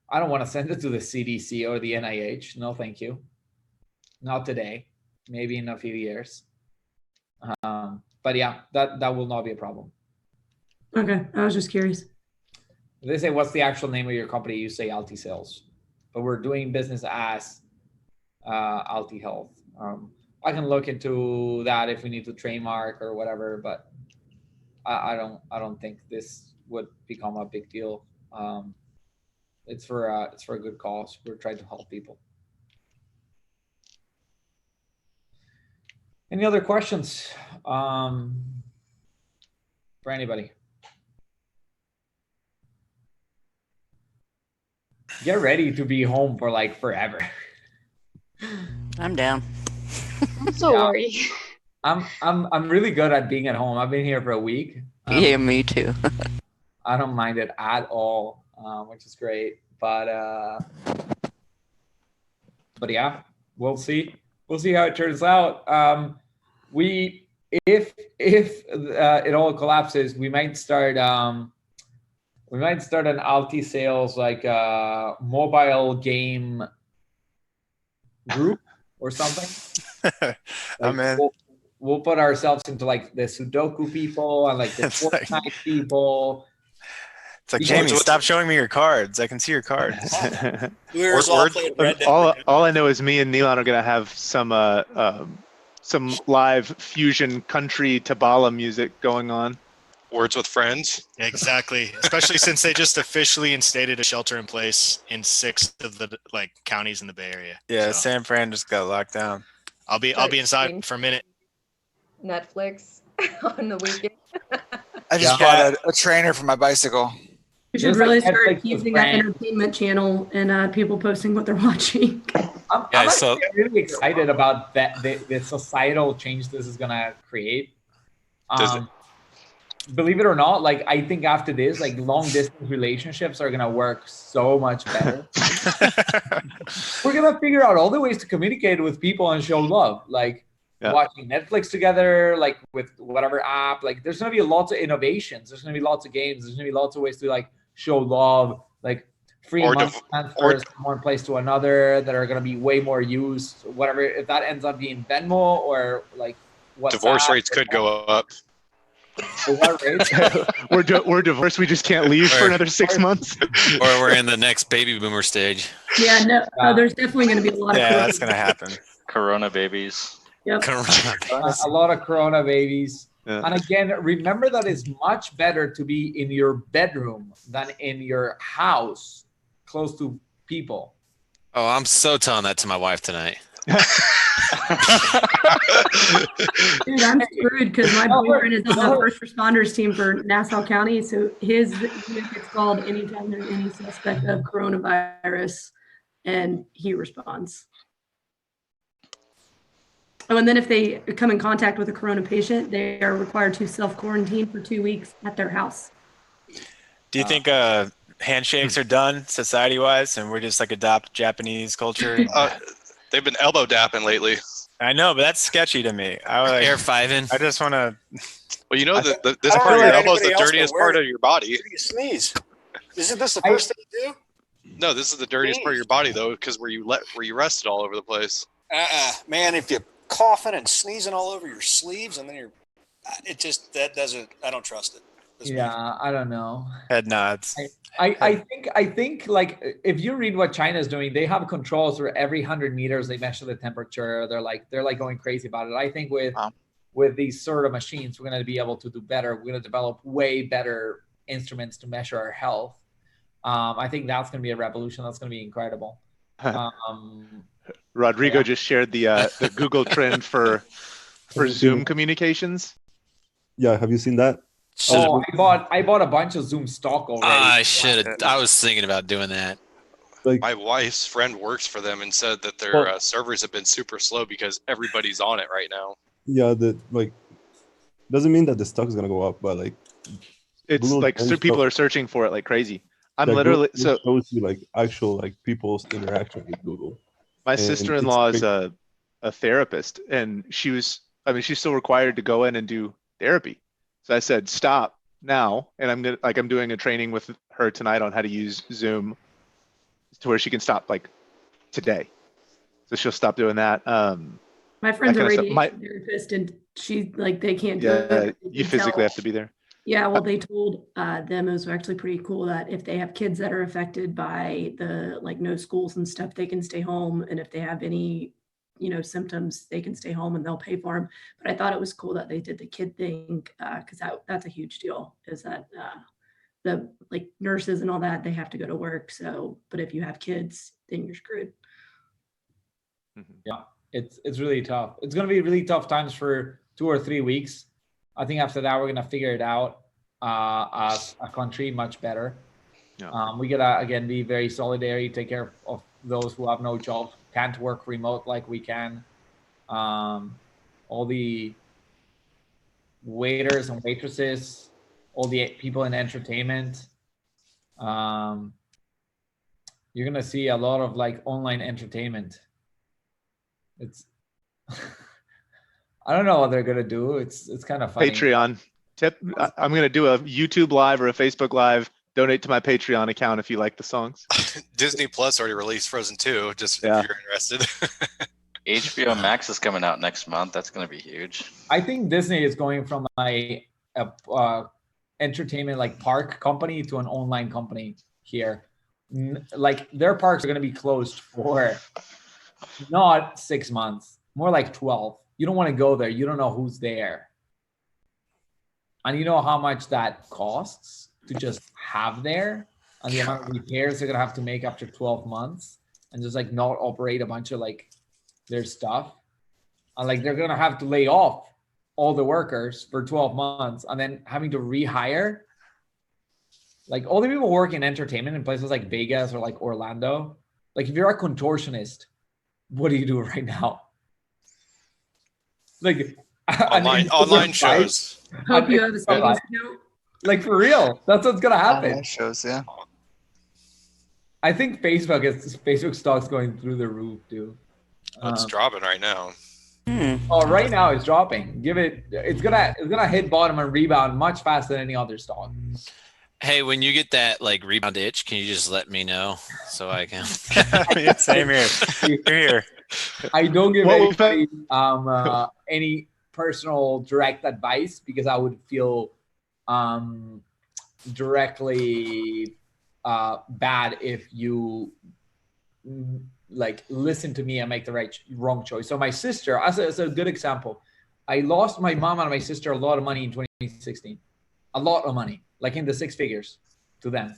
I don't want to send it to the CDC or the NIH. No, thank you. Not today. Maybe in a few years. But yeah, that will not be a problem. Okay, I was just curious. If they say, what's the actual name of your company? You say AltiSales. But we're doing business as AltiHealth. I can look into that if we need to trademark or whatever, but I don't think this would become a big deal. It's for a good cause. We're trying to help people. Any other questions for anybody? Get ready to be home for like forever. I'm down. I'm so Yeah. worried. I'm really good at being at home. I've been here for a week. Yeah, me too. I don't mind it at all, which is great. But yeah, we'll see. We'll see how it turns out. If it all collapses, we might start an AltiSales like mobile game group or something. I'm in. We'll put ourselves into like the Sudoku people and like the It's like- Fortnite people. It's like, You Jamie, know, stop showing me your cards. I can see your cards. Whoever's all playing Red Dead Redemption. all I know is me and Neelan are gonna have some live fusion country Tabala music going on. Words with friends. Exactly. Especially since they just officially instated a shelter in place in 6 of the like counties in the Bay Area. Yeah, So San Fran just got locked down. I'll be inside for a minute. Netflix on the weekend. I just bought a trainer for my bicycle. You should There's really like start Netflix with using that Frank. entertainment channel and people posting what they're watching. I'm Yeah, actually really excited about that the societal change this is gonna create. Believe it or not, like I think after this, like long distance relationships are gonna work so much better. We're gonna figure out all the ways to communicate with people and show love, like watching Netflix together, like with whatever app. Like there's gonna be lots of innovations. There's gonna be lots of games. There's gonna be lots of ways to like show love, like free money transfers from one place to another that are gonna be way more used. Whatever, if that ends up being Venmo or like WhatsApp, Divorce rates could go up. What rates? We're divorced. We just can't leave for another 6 months. Or we're in the next baby boomer stage. Yeah, no, there's definitely going to be a lot of Yeah, that's gonna happen. Corona babies. Yep. A lot of Corona babies. Yeah. And again, remember that it's much better to be in your bedroom than in your house, close to people. Oh, I'm so telling that to my wife tonight. Dude, I'm screwed because my boyfriend is on the first responders team for Nassau County. So his unit gets called anytime there's any suspect of coronavirus, and he responds. Oh, and then if they come in contact with a corona patient, they are required to self-quarantine for 2 weeks at their house. Do you think handshakes are done society-wise, and we're just like adopt Japanese culture? They've been elbow dapping lately. I know, but that's sketchy to me. Air fiving. I just want to. Well, you know that this part of your elbow is the dirtiest part of your body. You sneeze. Isn't this the first thing you do? No, this is the dirtiest part of your body though, because where you rest it all over the place. Man, if you're coughing and sneezing all over your sleeves, and then I don't trust it. Yeah, I don't know. Head nods. I think like if you read what China's doing, they have controls where every 100 meters they measure the temperature. They're like going crazy about it. I think with these sort of machines, we're going to be able to do better. We're going to develop way better instruments to measure our health. I think that's going to be a revolution. That's going to be incredible. Rodrigo just shared the Google trend for Zoom communications. Yeah, have you seen that? Oh, I bought a bunch of Zoom stock already. I should have. I was thinking about doing that. Like, my wife's friend works for them and said that their servers have been super slow because everybody's on it right now. Yeah, doesn't mean that the stock is gonna go up, but like it's Google like people are searching for it like crazy. I'm literally Google shows you like actual like people's interaction with Google. My sister-in-law is a therapist, and she's still required to go in and do therapy. So I said, stop now. And I'm doing a training with her tonight on how to use Zoom to where she can stop like today. So she'll stop doing that. My friend's a radiation therapist, and she they can't do it. You physically have to be there. Yeah, well, they told them it was actually pretty cool that if they have kids that are affected by the no schools and stuff, they can stay home. And if they have any symptoms, they can stay home and they'll pay for them. But I thought it was cool that they did the kid thing because that's a huge deal, is that the nurses and all that, they have to go to work. So, but if you have kids, then you're screwed. Yeah, it's really tough. It's going to be really tough times for 2 or 3 weeks. I think after that, we're going to figure it out as a country much better. Yeah. We got to, again, be very solidary, take care of those who have no job, can't work remote like we can. all the waiters and waitresses, all the people in entertainment. You're gonna see a lot of like online entertainment. It's I don't know what they're gonna do. It's kind of funny. Patreon tip. I'm gonna do a YouTube live or a Facebook live. Donate to my Patreon account if you like the songs. Disney Plus already released Frozen 2, just Yeah. if you're interested. HBO Max is coming out next month. That's going to be huge. I think Disney is going from a entertainment like park company to an online company here. Like their parks are going to be closed for not 6 months, more like 12. You don't want to go there. You don't know who's there. And you know how much that costs to just have there, and the amount of repairs they're going to have to make after 12 months and just like not operate a bunch of like their stuff. And like they're going to have to lay off all the workers for 12 months and then having to rehire. Like all the people working in entertainment in places like Vegas or like Orlando, like if you're a contortionist, what do you do right now? Like online shows. Hope you have a savings account. Like for real, that's what's gonna happen. Online shows, yeah. I think Facebook stock's going through the roof, dude. Oh, it's dropping right now. Oh, right now it's dropping. It's gonna hit bottom and rebound much faster than any other stock. Hey, when you get that like rebound itch, can you just let me know so I can? Yeah, same here. Here. I don't give any personal direct advice because I would feel directly bad if you like listen to me and make the wrong choice. So my sister, as a good example, I lost my mom and my sister a lot of money in 2016, a lot of money, like in the 6 figures to them,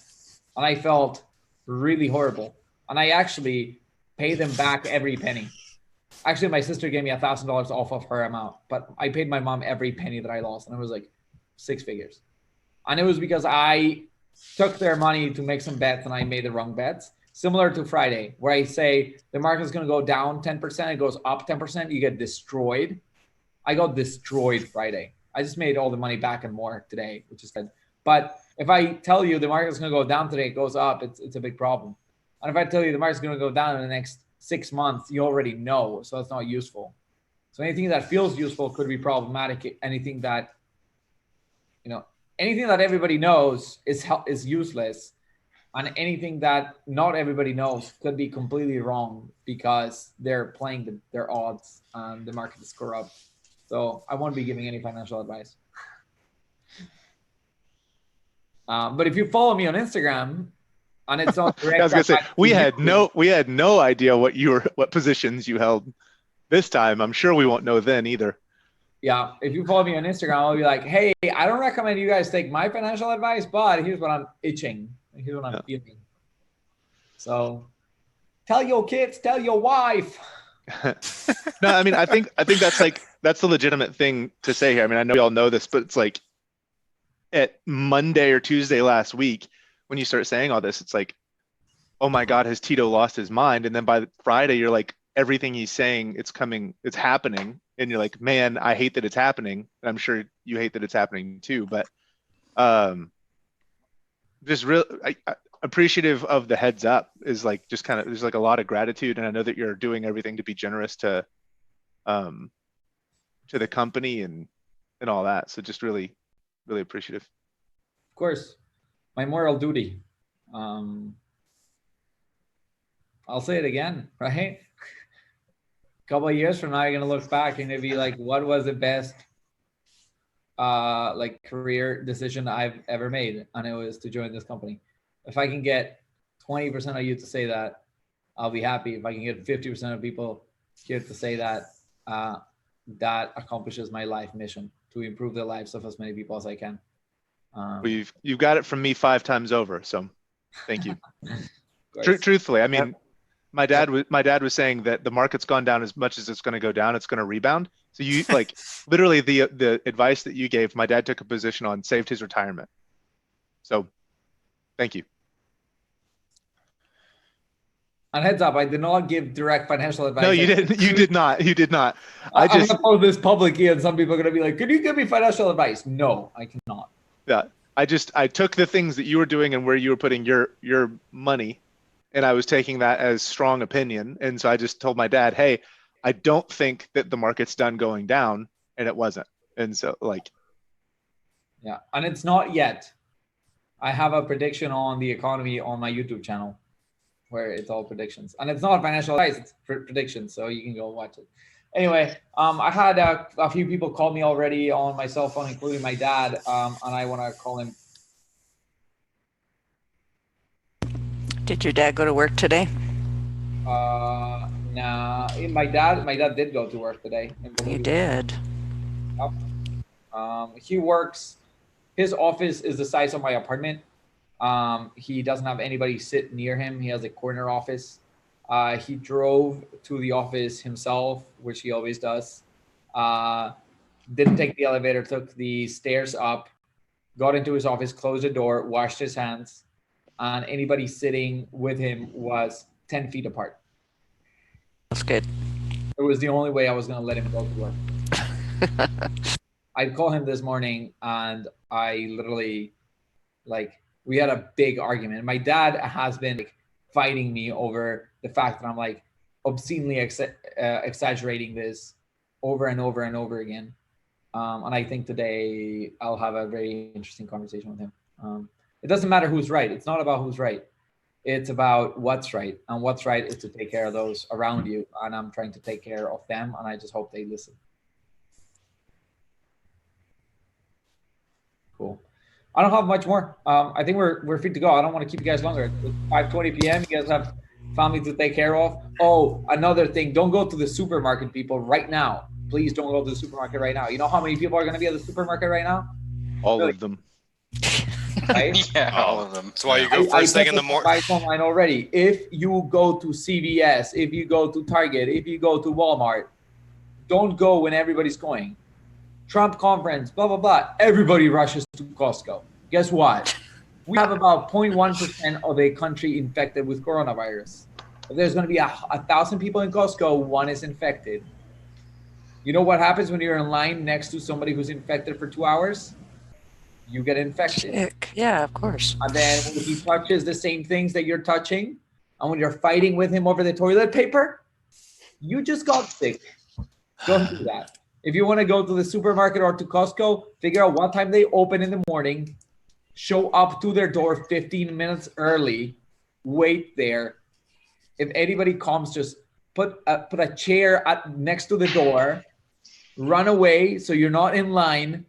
and I felt really horrible. And I actually paid them back every penny. Actually, my sister gave me $1,000 off of her amount, but I paid my mom every penny that I lost, and it was like 6 figures. And it was because I took their money to make some bets and I made the wrong bets. Similar to Friday, where I say the market's going to go down 10%, it goes up 10%, you get destroyed. I got destroyed Friday. I just made all the money back and more today, which is good. But if I tell you the market's going to go down today, it goes up, it's a big problem. And if I tell you the market's going to go down in the next 6 months, you already know, so it's not useful. So anything that feels useful could be problematic. Anything that, anything that everybody knows is useless. And anything that not everybody knows could be completely wrong because they're playing their odds and the market is corrupt. So I won't be giving any financial advice. But if you follow me on Instagram, and it's not direct. I was gonna say we had no idea what positions you held this time. I'm sure we won't know then either. Yeah, if you follow me on Instagram, I'll be like, hey, I don't recommend you guys take my financial advice, but here's what I'm itching. Here's what I'm feeling. So tell your kids, tell your wife. No, I mean, I think that's the legitimate thing to say here. I mean, I know we all know this, but it's like at Monday or Tuesday last week, when you start saying all this, it's like, oh my God, has Tito lost his mind? And then by Friday, you're like, everything he's saying, it's happening. And you're like, man, I hate that it's happening. And I'm sure you hate that it's happening too, but just real appreciative of the heads up is like, just kind of, there's like a lot of gratitude. And I know that you're doing everything to be generous to the company and all that. So just really, really appreciative. Of course, my moral duty. I'll say it again, right? A couple of years from now, you're gonna look back and it'll be like, what was the best like career decision I've ever made? And it was to join this company. If I can get 20% of you to say that, I'll be happy. If I can get 50% of people here to say that, that accomplishes my life mission to improve the lives of as many people as I can. Well, you've got it from me 5 times over, so thank you. Truthfully, I mean, my dad was saying that the market's gone down as much as it's going to go down, it's going to rebound. So you like literally the advice that you gave, my dad took a position on, saved his retirement. So thank you. And heads up, I did not give direct financial advice. No, you didn't. You did not. You did not. I'm going to post this publicly, and some people are going to be like, "Can you give me financial advice?" No, I cannot. Yeah, I took the things that you were doing and where you were putting your money, and I was taking that as strong opinion. And so I just told my dad, "Hey, I don't think that the market's done going down," and it wasn't. And so yeah, and it's not yet. I have a prediction on the economy on my YouTube channel, where it's all predictions, and it's not financial advice; it's predictions. So you can go watch it. Anyway, I had a few people call me already on my cell phone, including my dad, and I want to call him. Did your dad go to work today? Nah, my dad did go to work today. He did. He works. His office is the size of my apartment. He doesn't have anybody sit near him. He has a corner office. He drove to the office himself, which he always does. Didn't take the elevator, took the stairs up, got into his office, closed the door, washed his hands, and anybody sitting with him was 10 feet apart. That's good. It was the only way I was going to let him go to work. I called him this morning, and I literally, we had a big argument. My dad has been fighting me over the fact that I'm obscenely exaggerating this over and over and over again. And I think today I'll have a very interesting conversation with him. It doesn't matter who's right. It's not about who's right. It's about what's right. And what's right is to take care of those around you. And I'm trying to take care of them. And I just hope they listen. Cool. I don't have much more. I think we're free to go. I don't want to keep you guys longer. It's 5:20 p.m. You guys have family to take care of. Oh, another thing. Don't go to the supermarket, people, right now. Please don't go to the supermarket right now. You know how many people are going to be at the supermarket right now? all of them. Right? Yeah, all of them. That's why you go first thing in the morning. I online already. If you go to CVS, if you go to Target, if you go to Walmart, don't go when everybody's going. Trump conference, blah, blah, blah. Everybody rushes to Costco. Guess what? We have about 0.1% of a country infected with coronavirus. If there's going to be 1,000 people in Costco, one is infected. You know what happens when you're in line next to somebody who's infected for 2 hours? You get infected. Sick. Yeah, of course. And then when he touches the same things that you're touching, and when you're fighting with him over the toilet paper, you just got sick. Don't do that. If you want to go to the supermarket or to Costco, figure out what time they open in the morning, show up to their door 15 minutes early, wait there. If anybody comes, just put a chair next to the door, run away so you're not in line.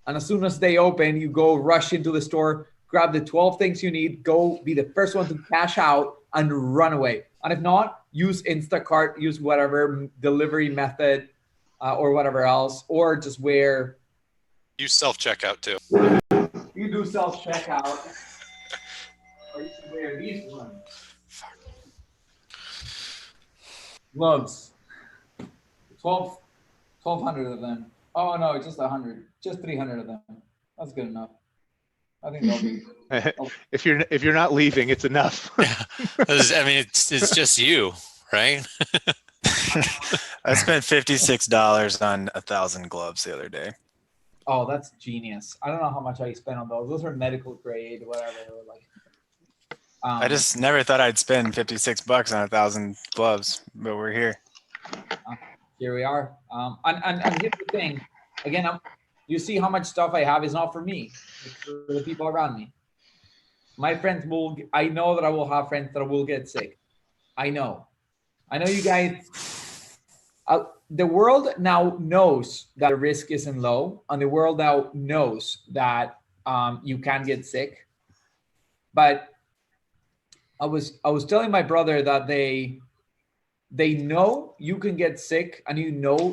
And as soon as they open, you go rush into the store, grab the 12 things you need, go be the first one to cash out and run away. And if not, use Instacart, use whatever delivery method or whatever else, or just wear. Use self-checkout too. You do self-checkout. Or you should wear these ones. Gloves. 1,200 of them. Oh no, just 100. Just 300 of them. That's good enough. I think that'll be. If you're not leaving, it's enough. Yeah. I mean, it's just you, right? I spent $56 on 1,000 gloves the other day. Oh, that's genius. I don't know how much I spent on those. Those are medical grade, whatever. I just never thought I'd spend $56 on 1,000 gloves, but we're here. Here we are. And here's the thing. Again, you see how much stuff I have is not for me. It's for the people around me. My friends I know that I will have friends that will get sick. I know you guys, the world now knows that the risk isn't low, and the world now knows that you can get sick. But I was telling my brother that they know you can get sick, and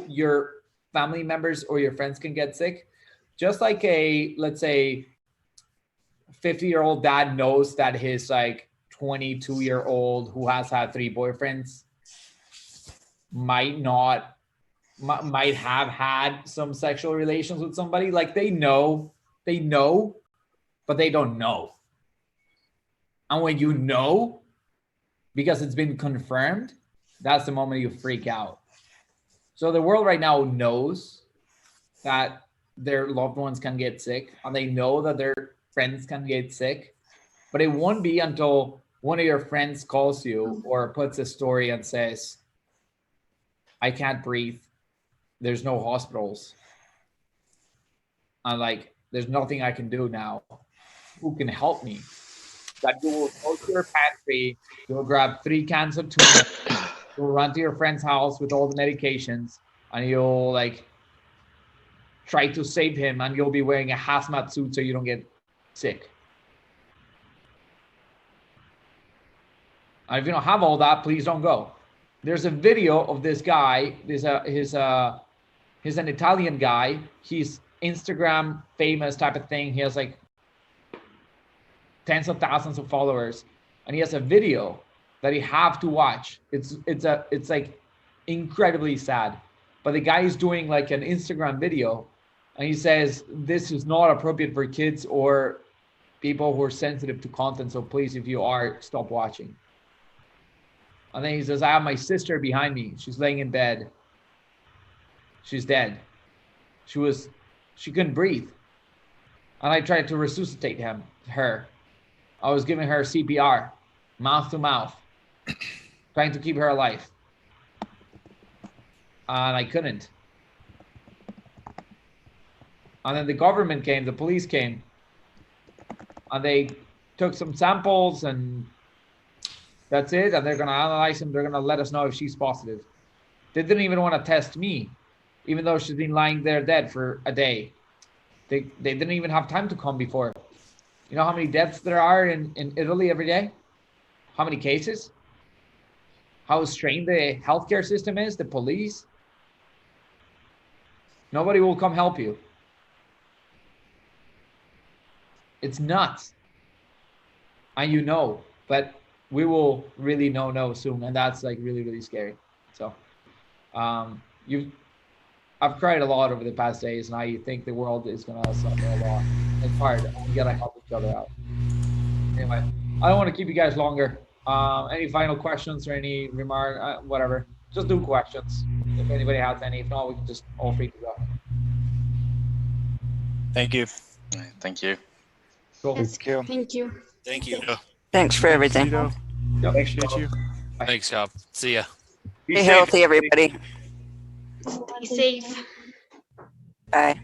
your family members or your friends can get sick. Just like let's say 50-year-old dad knows that his 22-year-old who has had 3 boyfriends might have had some sexual relations with somebody. They know, but they don't know. And when you know, because it's been confirmed, that's the moment you freak out. So the world right now knows that their loved ones can get sick, and they know that their friends can get sick, but it won't be until one of your friends calls you or puts a story and says, I can't breathe, there's no hospitals, and like there's nothing I can do now, who can help me? That you will go to your pantry, you'll grab 3 cans of tuna, you'll run to your friend's house with all the medications, and you'll like try to save him, and you'll be wearing a hazmat suit so you don't get sick. And if you don't have all that, please don't go. There's a video of this guy. He's an Italian guy. He's Instagram famous type of thing. He has like tens of thousands of followers, and he has a video that you have to watch. It's like incredibly sad. But the guy is doing like an Instagram video, and he says this is not appropriate for kids or people who are sensitive to content. So please, if you are, stop watching. And then he says, I have my sister behind me. She's laying in bed. She's dead. She couldn't breathe. And I tried to resuscitate her. I was giving her CPR, mouth to mouth, trying to keep her alive. And I couldn't. And then the government came, the police came, and they took some samples, and that's it. And they're going to analyze them. They're going to let us know if she's positive. They didn't even want to test me, even though she's been lying there dead for a day. They didn't even have time to come before. You know how many deaths there are in Italy every day? How many cases? How strained the healthcare system is, the police? Nobody will come help you. It's nuts. And you know, but we will really know soon, and that's like really, really scary. So I've cried a lot over the past days, and I think the world is gonna suffer a lot. It's hard. We gotta help each other out. Anyway, I don't want to keep you guys longer. Any final questions or any remark, whatever, just do questions if anybody has any. If not, we can just all free to go. Thank you. Thank you. Cool. Thank you. Thank you. Thank you. Thanks for everything. Tito. Yep. Appreciate you. Thanks, Cobb. See ya. Be healthy, everybody. Be safe. Bye.